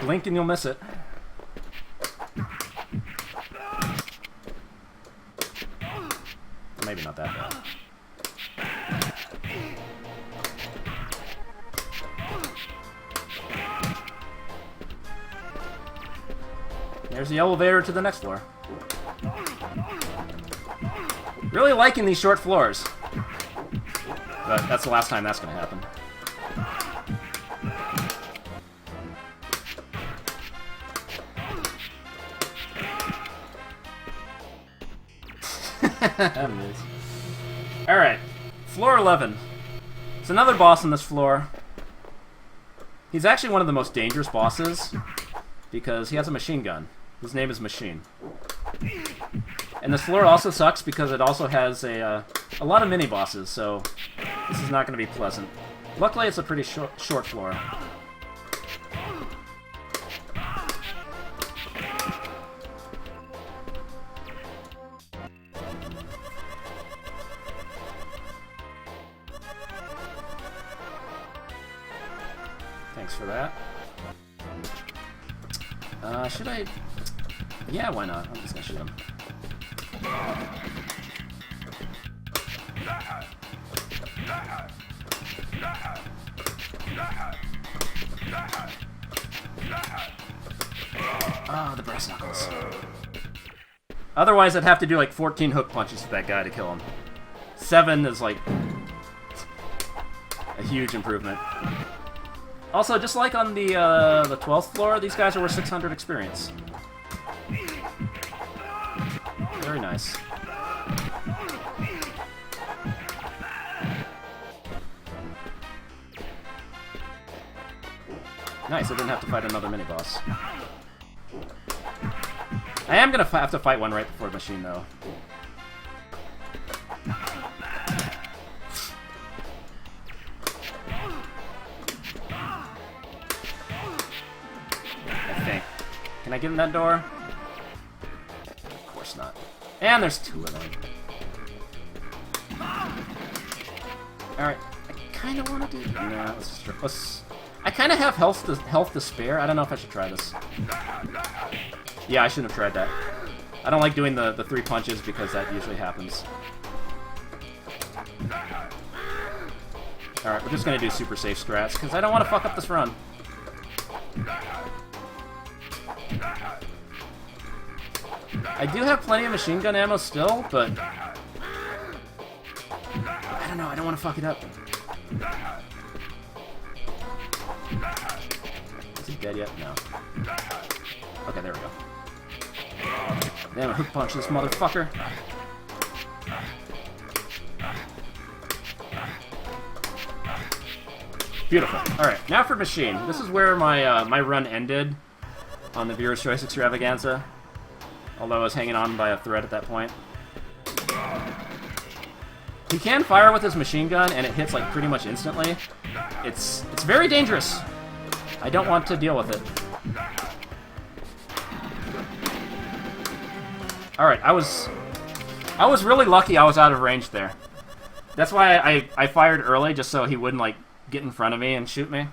Blink and you'll miss it. Maybe not that bad. There's the elevator to the next floor. Really liking these short floors. But that's the last time that's going to happen. Alright, floor 11. It's another boss on this floor. He's actually one of the most dangerous bosses because he has a machine gun. His name is Machine. And this floor also sucks because it also has a lot of mini-bosses, so this is not going to be pleasant. Luckily, it's a pretty short floor. Thanks for that. Should I... Yeah, why not? I'm just gonna shoot him. Ah, the brass knuckles. Otherwise, I'd have to do like 14 hook punches to that guy to kill him. 7 is like a huge improvement. Also, just like on the 12th floor, these guys are worth 600 experience. Very nice. Nice, I didn't have to fight another mini-boss. I am gonna have to fight one right before the machine, though. I think. Can I get in that door? Of course not. And there's 2 of them. Alright, I kind of want to do... No, let's... I kind of have health to spare. I don't know if I should try this. Yeah, I shouldn't have tried that. I don't like doing the 3 punches because that usually happens. Alright, we're just going to do super safe strats because I don't want to fuck up this run. I do have plenty of machine gun ammo still, but... I don't know, I don't want to fuck it up. Is he dead yet? No. Okay, there we go. Damn, I hook punch this motherfucker. Beautiful. Alright, now for machine. This is where my run ended on the Viewer's Choice Extravaganza. Although I was hanging on by a thread at that point. He can fire with his machine gun, and it hits like pretty much instantly. It's very dangerous. I don't want to deal with it. Alright, I was really lucky I was out of range there. That's why I fired early, just so he wouldn't, like, get in front of me and shoot me.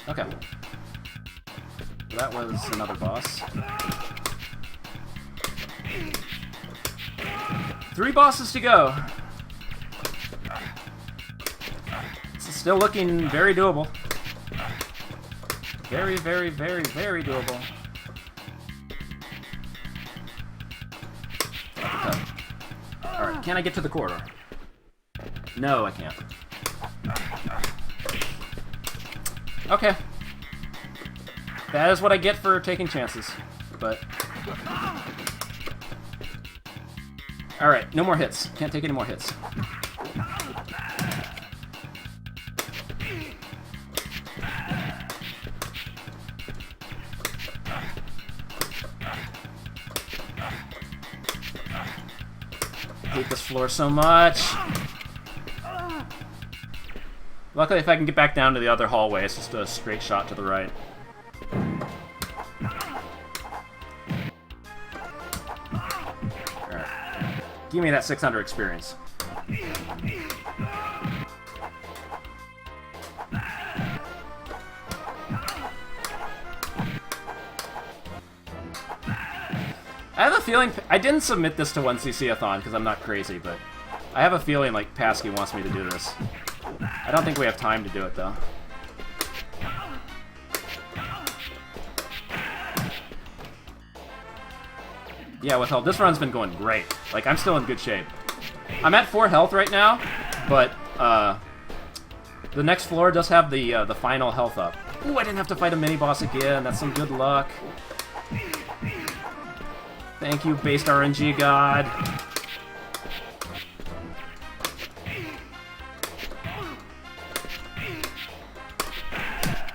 Okay. That was another boss. 3 bosses to go. This is still looking very doable. Very, very, very, very doable. Can I get to the corridor? No, I can't. Okay. That is what I get for taking chances. But... Alright, no more hits. Can't take any more hits. I hate this floor so much. Luckily, if I can get back down to the other hallway, it's just a straight shot to the right. Alright. Give me that 600 experience. I have a feeling... I didn't submit this to 1cc-a-thon because I'm not crazy, but I have a feeling like Pasky wants me to do this. I don't think we have time to do it, though. Yeah, with health. This run's been going great. Like, I'm still in good shape. I'm at 4 health right now, but the next floor does have the final health up. Ooh, I didn't have to fight a mini-boss again. That's some good luck. Thank you, based RNG god.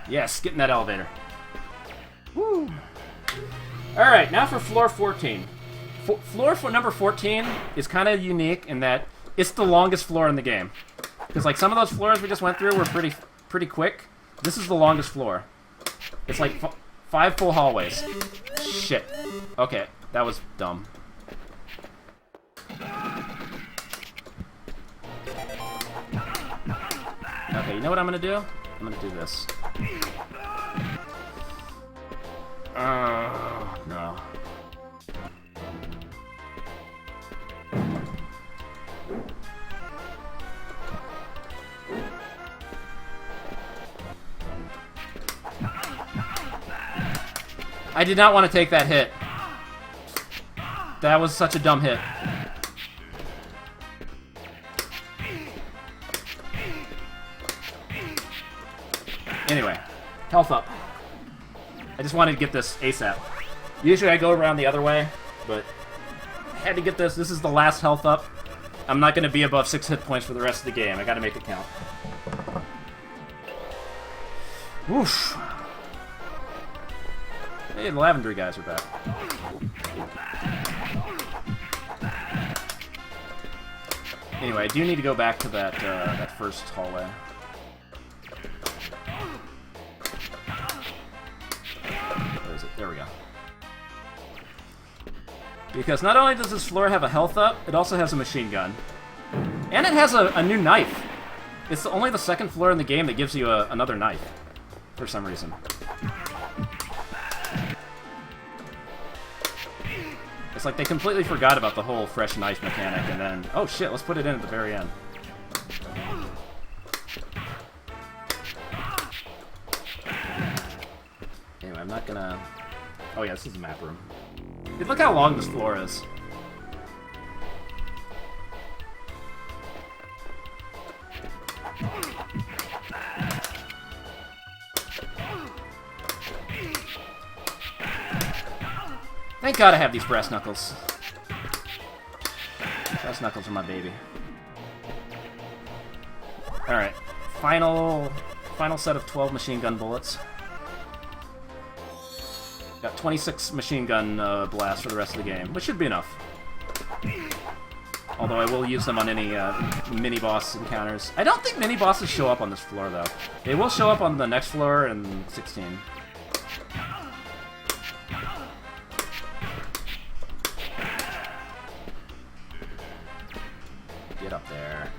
Yes, get in that elevator. Woo! Alright, now for floor 14. Floor number 14 is kind of unique in that it's the longest floor in the game. Because like some of those floors we just went through were pretty quick. This is the longest floor. It's like 5 full hallways. Shit. Okay, that was dumb. Okay, you know what I'm gonna do? I'm gonna do this. No. I did not want to take that hit. That was such a dumb hit. Anyway, health up. I just wanted to get this ASAP. Usually I go around the other way, but I had to get this. This is the last health up. I'm not going to be above 6 hit points for the rest of the game. I got to make it count. Woof. Hey, the Lavender guys are back. Anyway, I do need to go back to that first hallway. Where is it? There we go. Because not only does this floor have a health up, it also has a machine gun. And it has a new knife. It's only the second floor in the game that gives you another knife. For some reason. It's like they completely forgot about the whole fresh knife mechanic, and then, oh shit, let's put it in at the very end. Anyway, I'm not gonna... Oh yeah, this is the map room. Dude, look how long this floor is. Thank God I have these brass knuckles. Brass knuckles are my baby. Alright. Final set of 12 machine gun bullets. Got 26 machine gun blasts for the rest of the game, which should be enough. Although I will use them on any mini-boss encounters. I don't think mini-bosses show up on this floor, though. They will show up on the next floor in 16. Get up there.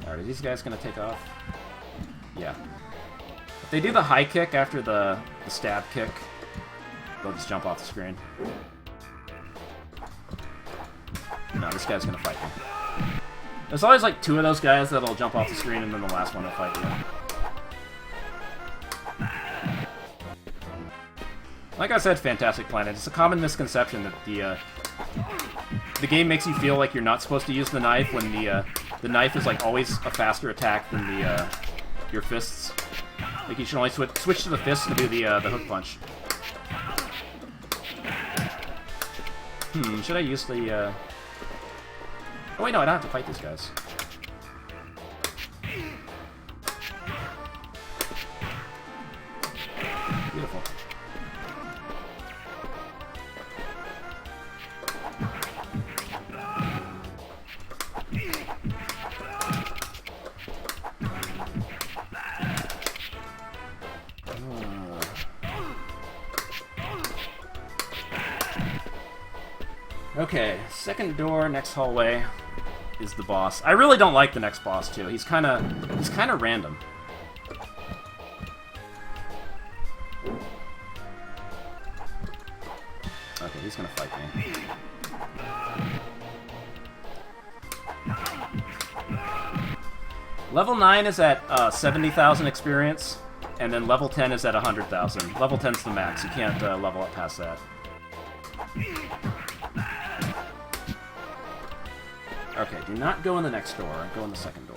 Alright, are these guys gonna take off? Yeah. If they do the high kick after the stab kick, they'll just jump off the screen. No, this guy's gonna fight me. There's always like 2 of those guys that'll jump off the screen and then the last one will fight you. Like I said, Fantastic Planet, it's a common misconception that the game makes you feel like you're not supposed to use the knife when the knife is like always a faster attack than the your fists. Like you should only switch to the fists to do the hook punch. Should I use the Oh wait, no, I don't have to fight these guys. Beautiful. Okay, second door, next hallway is the boss. I really don't like the next boss too. He's kind of random. Okay, he's gonna fight me. Level 9 is at 70,000 experience, and then level 10 is at 100,000. Level 10's the max. You can't level up past that. Okay, do not go in the next door. Go in the second door.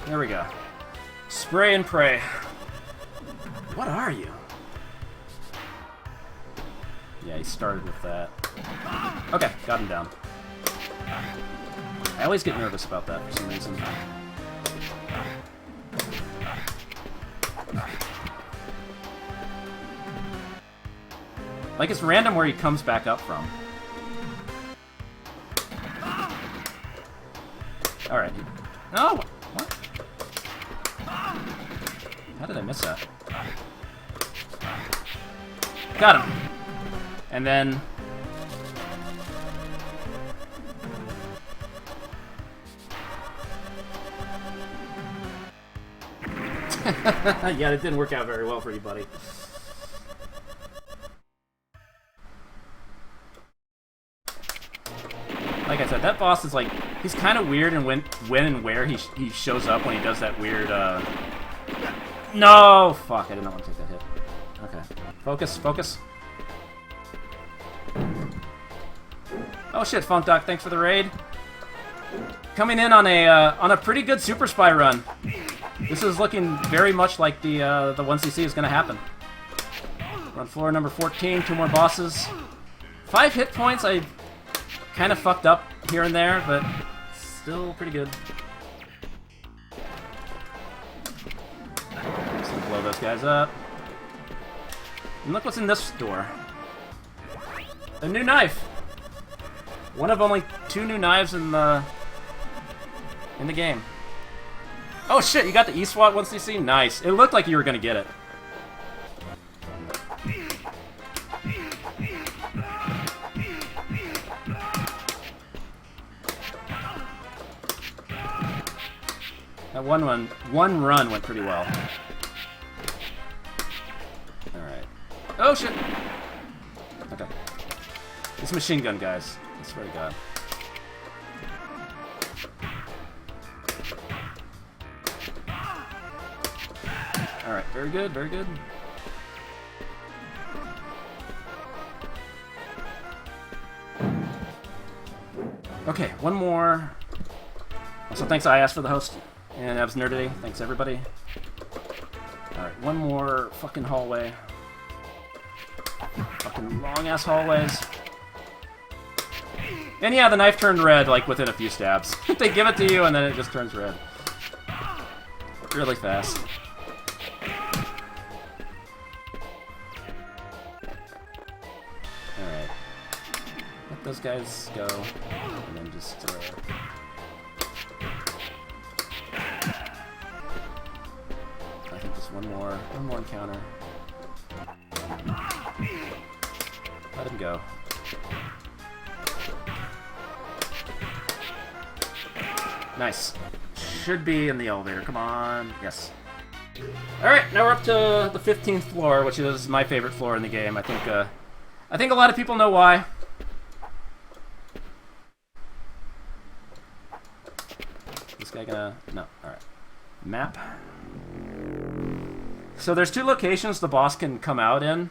There we go. Spray and pray. What are you? Yeah, he started with that. Okay, got him down. I always get nervous about that for some reason. Like, it's random where he comes back up from. Alright. Oh! What? How did I miss that? Got him! And then... yeah, it didn't work out very well for you, buddy. Like I said, that boss is like... He's kind of weird in when and where he shows up when he does that weird, No! Fuck, I did not want to take that hit. Okay. Focus, focus. Oh shit, Funk Doc, thanks for the raid. Coming in on a pretty good Super Spy run. This is looking very much like the 1cc is going to happen. We're on floor number 14, 2 more bosses. 5 hit points, I kind of fucked up here and there, but still pretty good. Just gonna blow those guys up. And look what's in this door. A new knife! One of only 2 new knives in the game. Oh shit, you got the E-SWAT 1cc? Nice. It looked like you were gonna get it. That one run went pretty well. Alright. Oh shit! Okay. It's machine gun, guys. I swear to God. Alright, very good, very good. Okay, one more. Also, thanks I asked for the host. And Ev's Nerdity. Thanks, everybody. Alright, one more fucking hallway. Fucking long-ass hallways. And yeah, the knife turned red, like, within a few stabs. They give it to you, and then it just turns red. Really fast. Alright. Let those guys go. And then just, I think just one more encounter. Let him go. Nice. Should be in the elevator. Come on. Yes. Alright, now we're up to the 15th floor, which is my favorite floor in the game. I think a lot of people know why. This guy gonna... No. Alright. Map. So there's 2 locations the boss can come out in.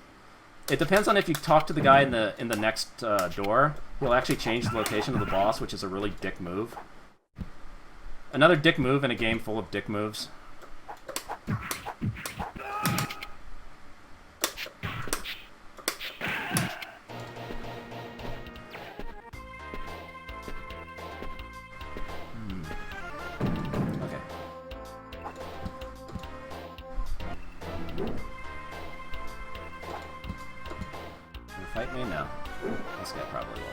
It depends on if you talk to the guy in the next door. He'll actually change the location of the boss, which is a really dick move. Another dick move in a game full of dick moves. Fight me? No. This guy probably will.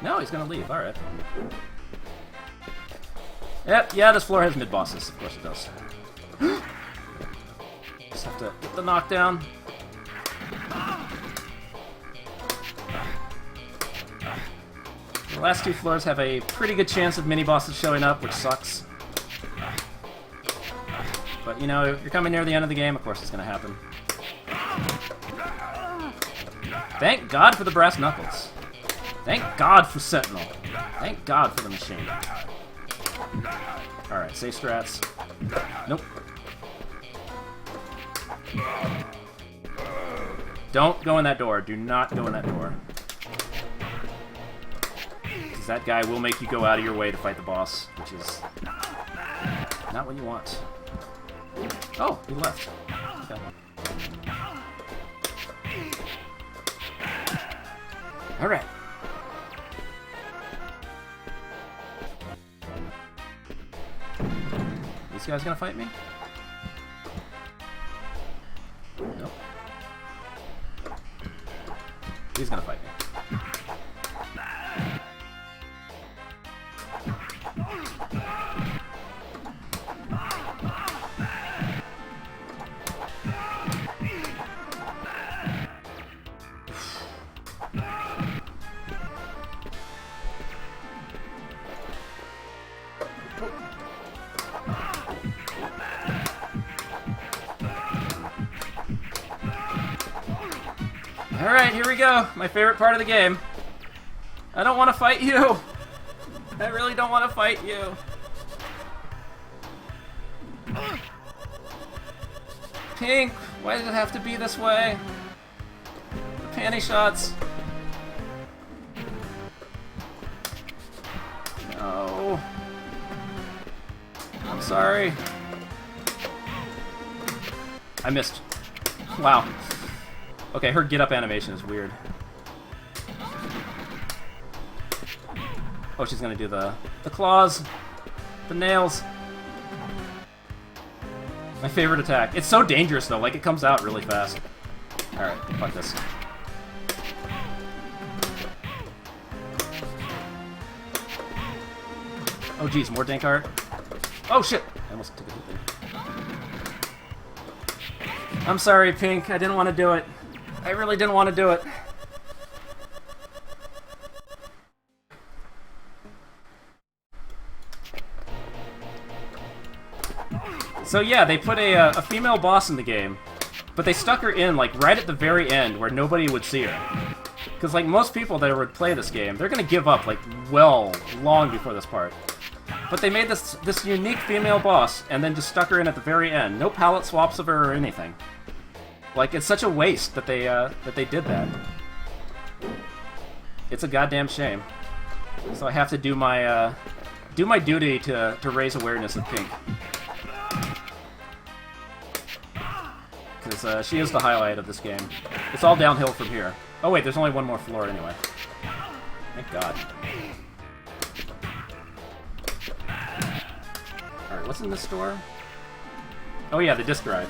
No, he's gonna leave. Alright. Yep, yeah, this floor has mid-bosses. Of course it does. Just have to get the knockdown. The last 2 floors have a pretty good chance of mini-bosses showing up, which sucks. But, you know, if you're coming near the end of the game, of course it's gonna happen. Thank God for the brass knuckles. Thank God for Sentinel. Thank God for the machine. Alright, safe strats. Nope. Don't go in that door. Do not go in that door. Because that guy will make you go out of your way to fight the boss, which is not what you want. Oh, he left. Okay. Alright. This guy's gonna fight me? Nope. He's gonna fight me. Alright, here we go. My favorite part of the game. I don't want to fight you. I really don't want to fight you. Pink, why does it have to be this way? The panty shots. No. I'm sorry. I missed. Wow. Okay, her get-up animation is weird. Oh, she's gonna do the claws, the nails. My favorite attack. It's so dangerous though, like it comes out really fast. Alright, fuck this. Oh geez, more dank art. Oh shit! I almost took a hit there. I'm sorry, Pink, I didn't want to do it. I really didn't want to do it. So yeah, they put a female boss in the game, but they stuck her in like right at the very end where nobody would see her. Because like most people that would play this game, they're gonna give up like well long before this part. But they made this unique female boss and then just stuck her in at the very end. No palette swaps of her or anything. Like, it's such a waste that they did that. It's a goddamn shame. So I have to do my duty to raise awareness of Pink. Because she is the highlight of this game. It's all downhill from here. Oh wait, there's only one more floor anyway. Thank God. Alright, what's in this store? Oh yeah, the disk drive.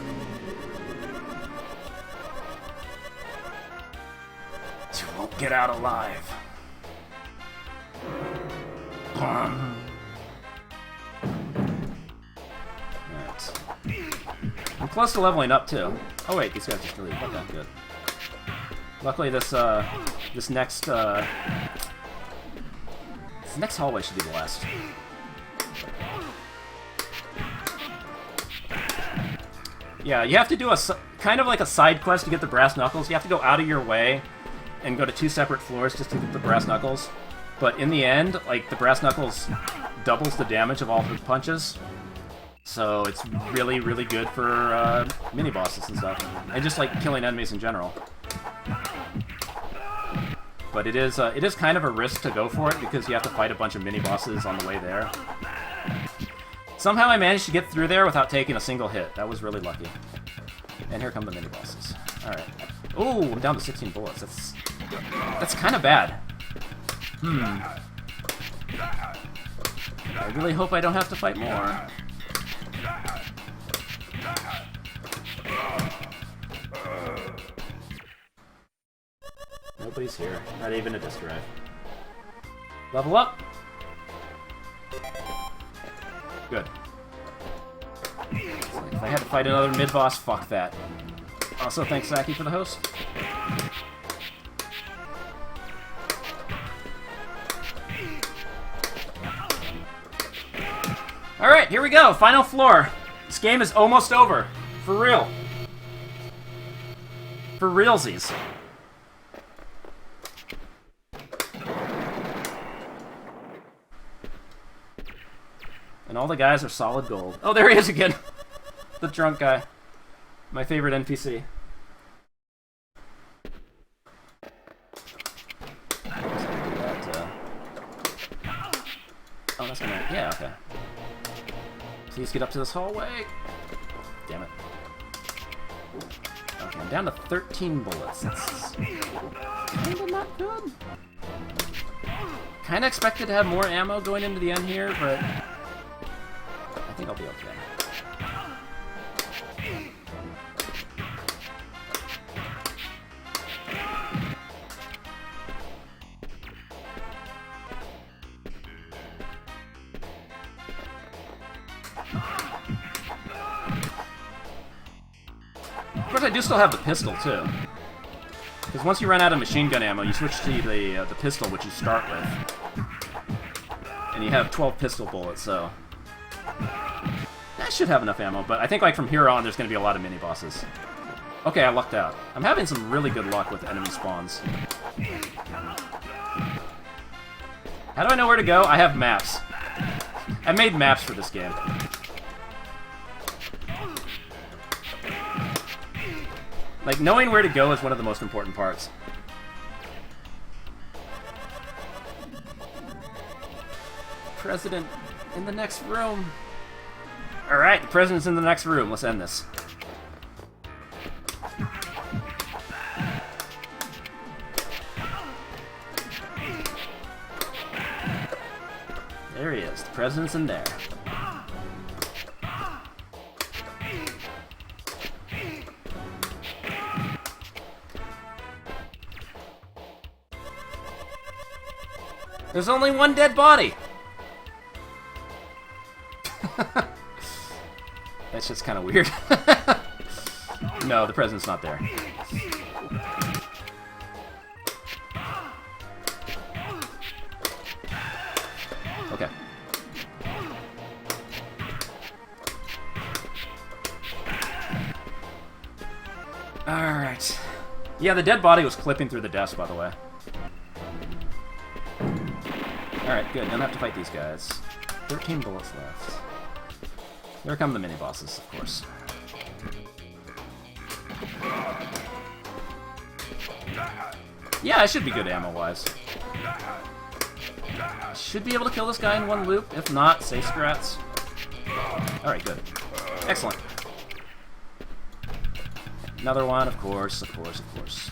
You won't get out alive. Alright. I'm close to leveling up too. Oh wait, these guys just really okay, good. Luckily this next next hallway should be the last. Yeah, you have to do a kind of like a side quest to get the brass knuckles. You have to go out of your way and go to 2 separate floors just to get the brass knuckles. But in the end, like, the brass knuckles doubles the damage of all the punches. So it's really, really good for mini-bosses and stuff. And just, like, killing enemies in general. But it is kind of a risk to go for it because you have to fight a bunch of mini-bosses on the way there. Somehow I managed to get through there without taking a single hit. That was really lucky. And here come the mini-bosses. Alright. Ooh, I'm down to 16 bullets. That's kind of bad. I really hope I don't have to fight more. Nobody's here. Not even a disc drive. Level up! Good. Like if I had to fight another mid-boss, fuck that. Also, thanks, Saki, for the host. Alright, here we go. Final floor. This game is almost over. For real. For realsies. And all the guys are solid gold. Oh, there he is again! The drunk guy. My favorite NPC. Oh, that's gonna... Yeah, okay. Please get up to this hallway. Damn it. Okay, I'm down to 13 bullets. That's kinda not good. Kinda expected to have more ammo going into the end here, but I think I'll be okay. Of course, I do still have the pistol, too. Because once you run out of machine gun ammo, you switch to the pistol, which you start with. And you have 12 pistol bullets, so... I should have enough ammo, but I think like from here on, there's going to be a lot of mini-bosses. Okay, I lucked out. I'm having some really good luck with enemy spawns. How do I know where to go? I have maps. I made maps for this game. Like, knowing where to go is one of the most important parts. President in the next room. Alright, the president's in the next room. Let's end this. There he is. The president's in there. There's only one dead body! That's just kind of weird. No, the president's not there. Okay. Alright. Yeah, the dead body was clipping through the desk, by the way. Alright, good. Don't have to fight these guys. 13 bullets left. Here come the mini-bosses, of course. Yeah, I should be good ammo-wise. Should be able to kill this guy in one loop. If not, say strats. Alright, good. Excellent. Another one, of course, of course, of course.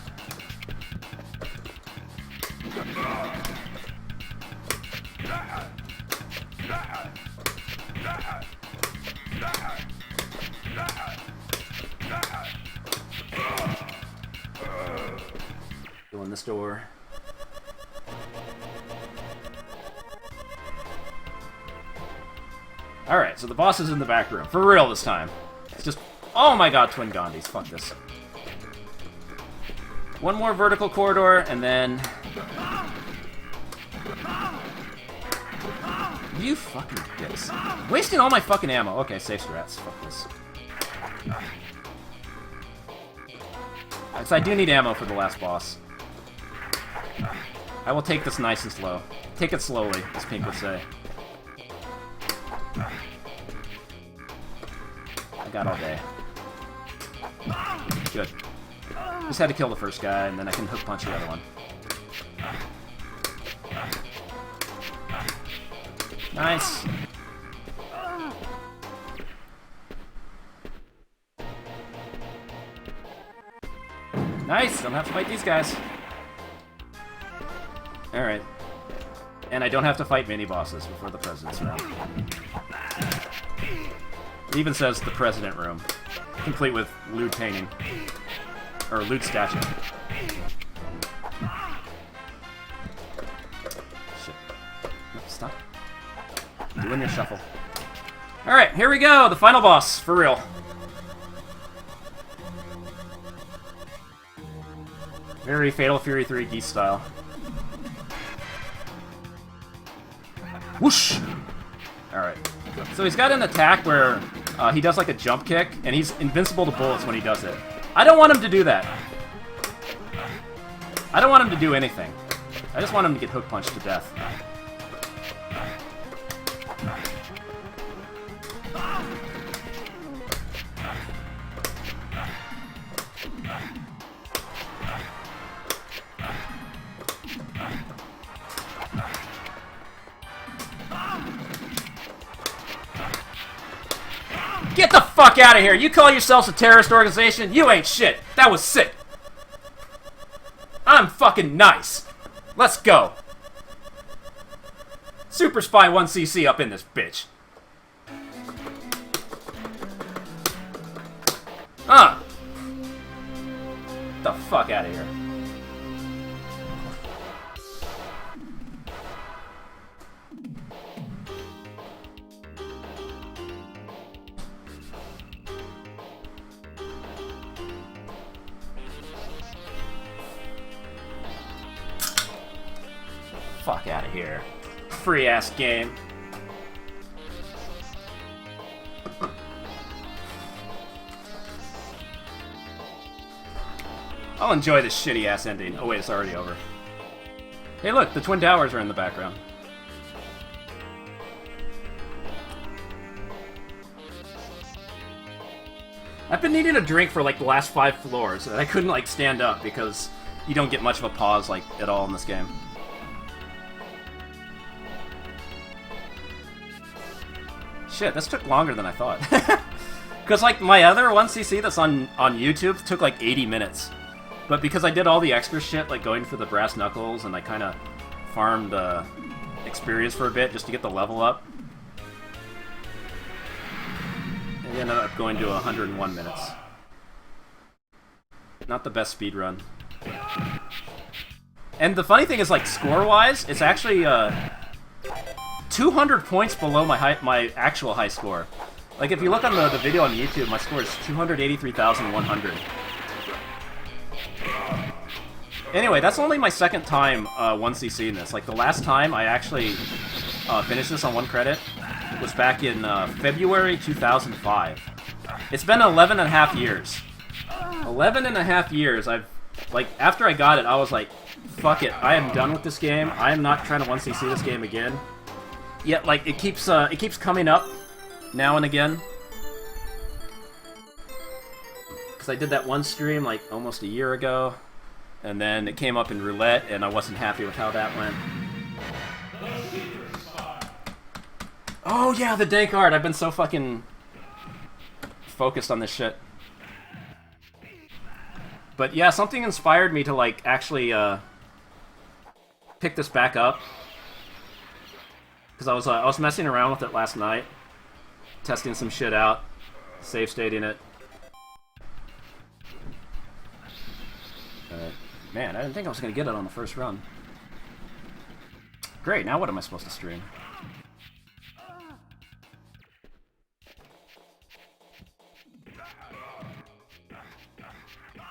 Go in this door. Alright, so the boss is in the back room. For real this time. It's just... Oh my god, Twin Gandhis. Fuck this. One more vertical corridor, and then... You fucking dicks. Wasting all my fucking ammo. Okay, safe strats. Fuck this. So I do need ammo for the last boss. I will take this nice and slow. Take it slowly, as Pink would say. I got all day. Good. Just had to kill the first guy, and then I can hook punch the other one. Nice. Nice! Don't have to fight these guys. Alright. And I don't have to fight mini-bosses before the President's Room. It even says the President Room. Complete with lewd painting. Or lewd statue. Shit. No, stop. Doing your shuffle. Alright, here we go! The final boss, for real. Very Fatal Fury 3 Geese style. Whoosh! Alright. So he's got an attack where he does like a jump kick, and he's invincible to bullets when he does it. I don't want him to do that. I don't want him to do anything. I just want him to get hook punched to death. Get the fuck out of here! You call yourselves a terrorist organization? You ain't shit! That was sick! I'm fucking nice! Let's go! Super Spy 1cc up in this bitch. Get the fuck out of here. Fuck out of here. Free ass game. I'll enjoy this shitty ass ending. Oh wait, it's already over. Hey look, the Twin Towers are in the background. I've been needing a drink for like the last 5 floors, and I couldn't like stand up because you don't get much of a pause like at all in this game. Shit, this took longer than I thought. Because, like, my other 1cc that's on YouTube took, like, 80 minutes. But because I did all the extra shit, like going for the brass knuckles, and I kind of farmed experience for a bit just to get the level up, it ended up going to 101 minutes. Not the best speed run. And the funny thing is, like, score-wise, it's actually 200 points below my actual high score. Like, if you look on the video on YouTube, my score is 283,100. Anyway, that's only my second time 1cc in this. Like, the last time I actually finished this on 1 credit was back in February 2005. It's been 11 and a half years. 11 and a half years. Like, after I got it, I was like, fuck it, I am done with this game. I am not trying to 1cc this game again. Yet, like, it keeps coming up now and again. Because I did that one stream, like, almost a year ago. And then it came up in roulette, and I wasn't happy with how that went. Oh, yeah, the dank art. I've been so fucking focused on this shit. But, yeah, something inspired me to, like, actually pick this back up. Because I was messing around with it last night. Testing some shit out. Save stating it. Man, I didn't think I was going to get it on the first run. Great, now what am I supposed to stream?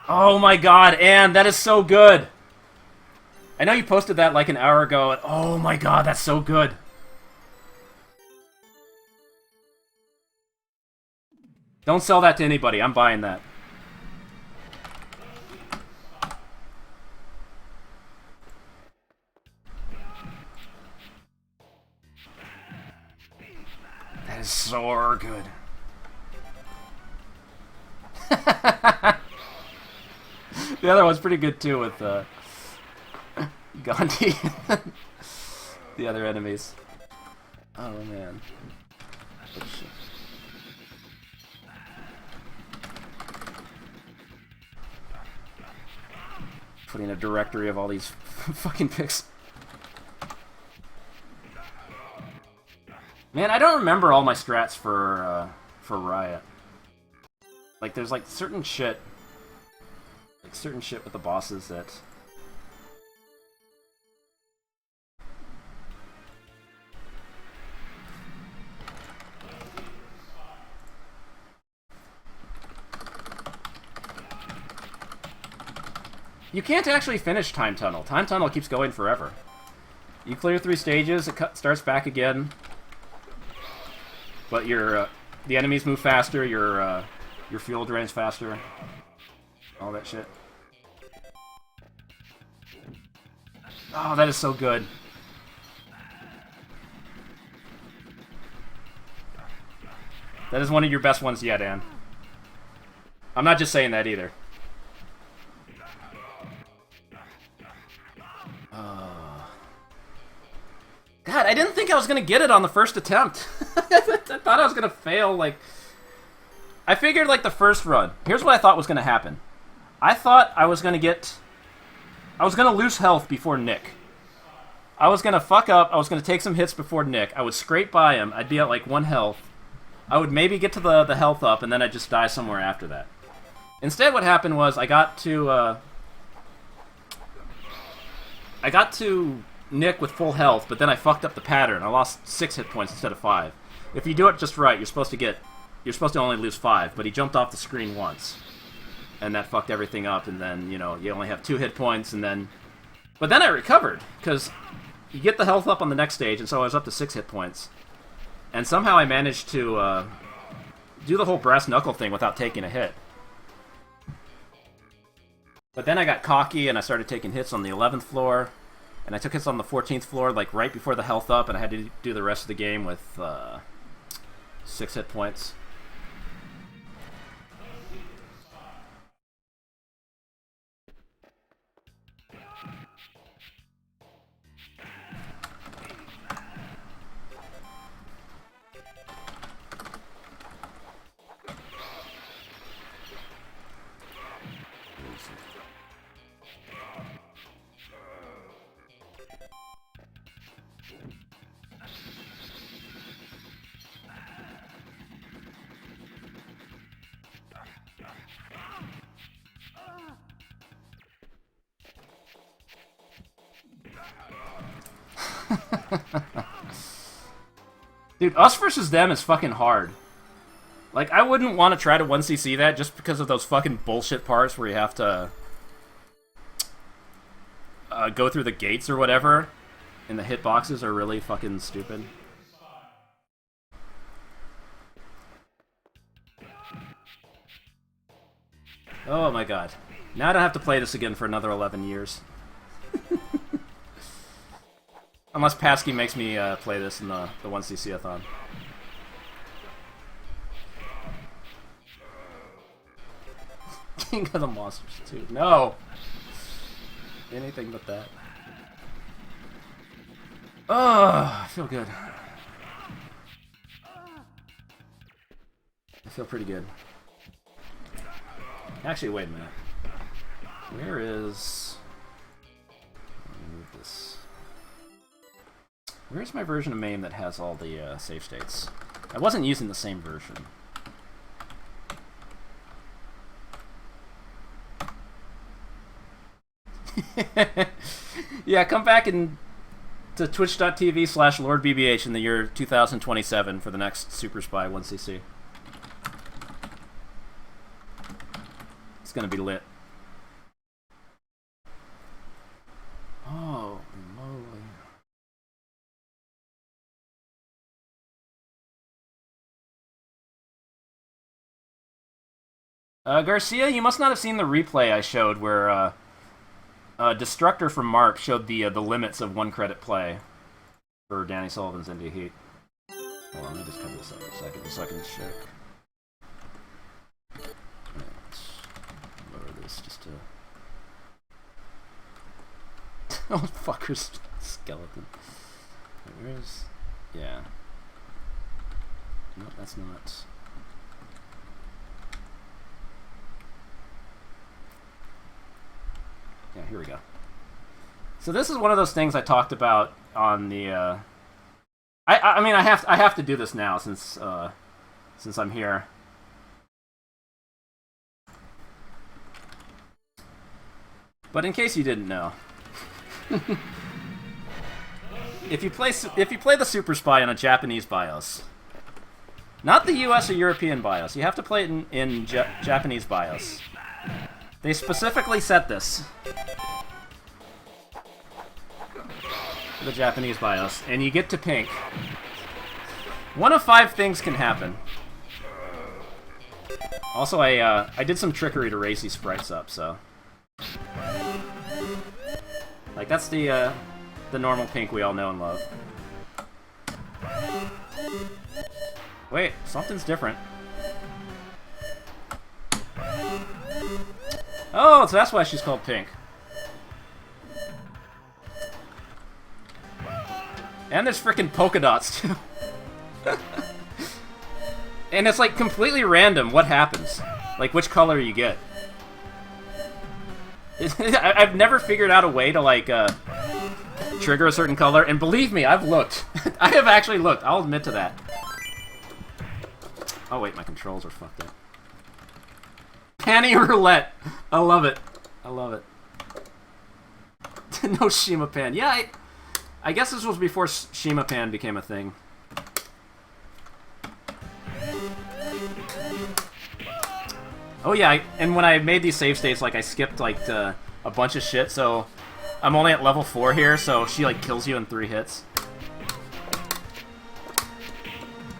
Oh my god, Anne, that is so good! I know you posted that like an hour ago, and oh my god, that's so good! Don't sell that to anybody. I'm buying that. That is so good. The other one's pretty good too with Gandhi. The other enemies. Oh man. Oh, shit. Putting a directory of all these fucking pics. Man, I don't remember all my strats for Riot. Like, there's like certain shit with the bosses that. You can't actually finish Time Tunnel. Time Tunnel keeps going forever. You clear 3 stages, it starts back again. But the enemies move faster, your fuel drains faster. All that shit. Oh, that is so good. That is one of your best ones yet, Ann. I'm not just saying that either. God, I didn't think I was going to get it on the first attempt. I thought I was going to fail, like... I figured, like, the first run. Here's what I thought was going to happen. I thought I was going to get... I was going to lose health before Nick. I was going to fuck up. I was going to take some hits before Nick. I would scrape by him. I'd be at, like, 1 health. I would maybe get to the health up, and then I'd just die somewhere after that. Instead, what happened was I got to Nick with full health, but then I fucked up the pattern. I lost 6 hit points instead of 5. If you do it just right, you're supposed to only lose 5, but he jumped off the screen once. And that fucked everything up, and then, you know, you only have 2 hit points, and then... But then I recovered, because you get the health up on the next stage, and so I was up to 6 hit points. And somehow I managed to do the whole brass knuckle thing without taking a hit. But then I got cocky, and I started taking hits on the 11th floor. And I took hits on the 14th floor, like, right before the health up, and I had to do the rest of the game with 6 hit points. Dude, us versus them is fucking hard. Like, I wouldn't want to try to 1cc that just because of those fucking bullshit parts where you have to go through the gates or whatever, and the hitboxes are really fucking stupid. Oh my god. Now I don't have to play this again for another 11 years. Unless Pasky makes me play this in the 1cc-a-thon. King of the Monsters 2. No! Anything but that. Oh, I feel good. I feel pretty good. Actually, wait a minute. Where is... Let me move this. Where's my version of MAME that has all the save states? I wasn't using the same version. Yeah, come back to twitch.tv/LordBBH in the year 2027 for the next Super Spy 1cc. It's gonna be lit. Oh, moly. Garcia, you must not have seen the replay I showed where Destructor from Mark showed the limits of 1 credit play for Danny Sullivan's Indie Heat. Hold on, let me just cover this up for a second so I can check. Let's lower this just to... Oh, fucker's skeleton. Where's... Yeah. No, that's not... Yeah, here we go. So this is one of those things I talked about on the... I mean, I have to do this now since I'm here. But in case you didn't know, if you play the Super Spy on a Japanese BIOS, not the US or European BIOS, you have to play it in Japanese BIOS. They specifically set this. The Japanese BIOS, and you get to pink. One of 5 things can happen. Also, I did some trickery to raise these sprites up, so like that's the normal pink we all know and love. Wait, something's different. Oh, so that's why she's called pink. And there's frickin' polka dots, too. And it's, like, completely random what happens. Like, which color you get. I've never figured out a way to, like, trigger a certain color. And believe me, I've looked. I have actually looked. I'll admit to that. Oh, wait, my controls are fucked up. Panty roulette. I love it. I love it. No Shima Pan. Yeah, I guess this was before Shima Pan became a thing. Oh yeah, and when I made these save states, like, I skipped, like, a bunch of shit, so I'm only at level 4 here, so she, like, kills you in 3 hits.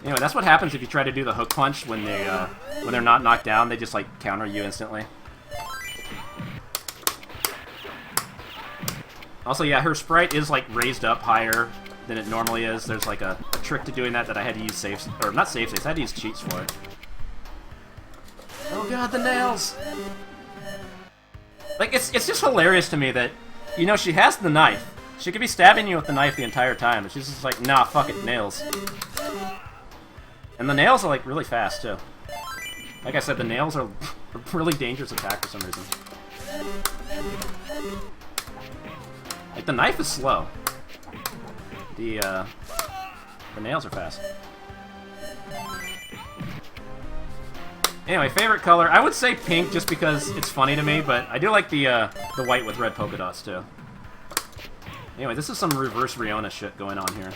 Anyway, that's what happens if you try to do the hook punch when they're not knocked down. They just, like, counter you instantly. Also, yeah, her sprite is, like, raised up higher than it normally is. There's, like, a trick to doing that I had to use saves, or not save states, I had to use cheats for it. Oh god, the nails! Like, it's just hilarious to me that, you know, she has the knife. She could be stabbing you with the knife the entire time, but she's just like, nah, fuck it, nails. And the nails are, like, really fast, too. Like I said, the nails are a really dangerous attack for some reason. Like, the knife is slow. The nails are fast. Anyway, favorite color. I would say pink just because it's funny to me, but I do like the white with red polka dots, too. Anyway, this is some reverse Riona shit going on here.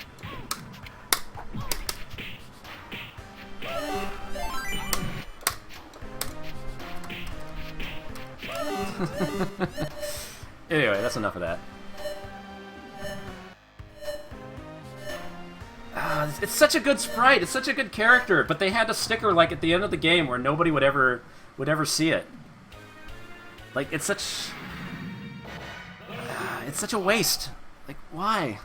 Anyway, that's enough of that. It's such a good sprite. It's such a good character, but they had to stick her like at the end of the game where nobody would ever see it. Like, it's such a waste. Like, why?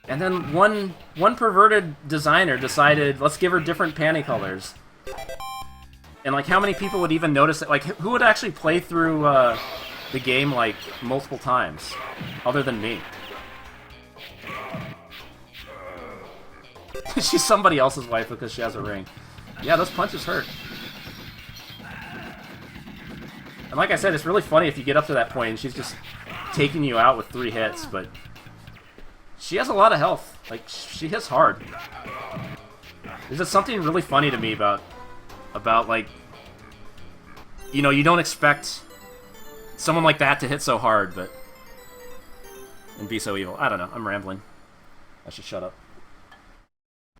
And then one perverted designer decided, let's give her different panty colors. And, like, how many people would even notice it? Like, who would actually play through the game, like, multiple times? Other than me. She's somebody else's wife because she has a ring. Yeah, those punches hurt. And like I said, it's really funny if you get up to that point and she's just taking you out with 3 hits, but she has a lot of health. Like, she hits hard. There's just something really funny to me about like, you know, you don't expect someone like that to hit so hard, but and be so evil. I don't know. I'm rambling. I should shut up.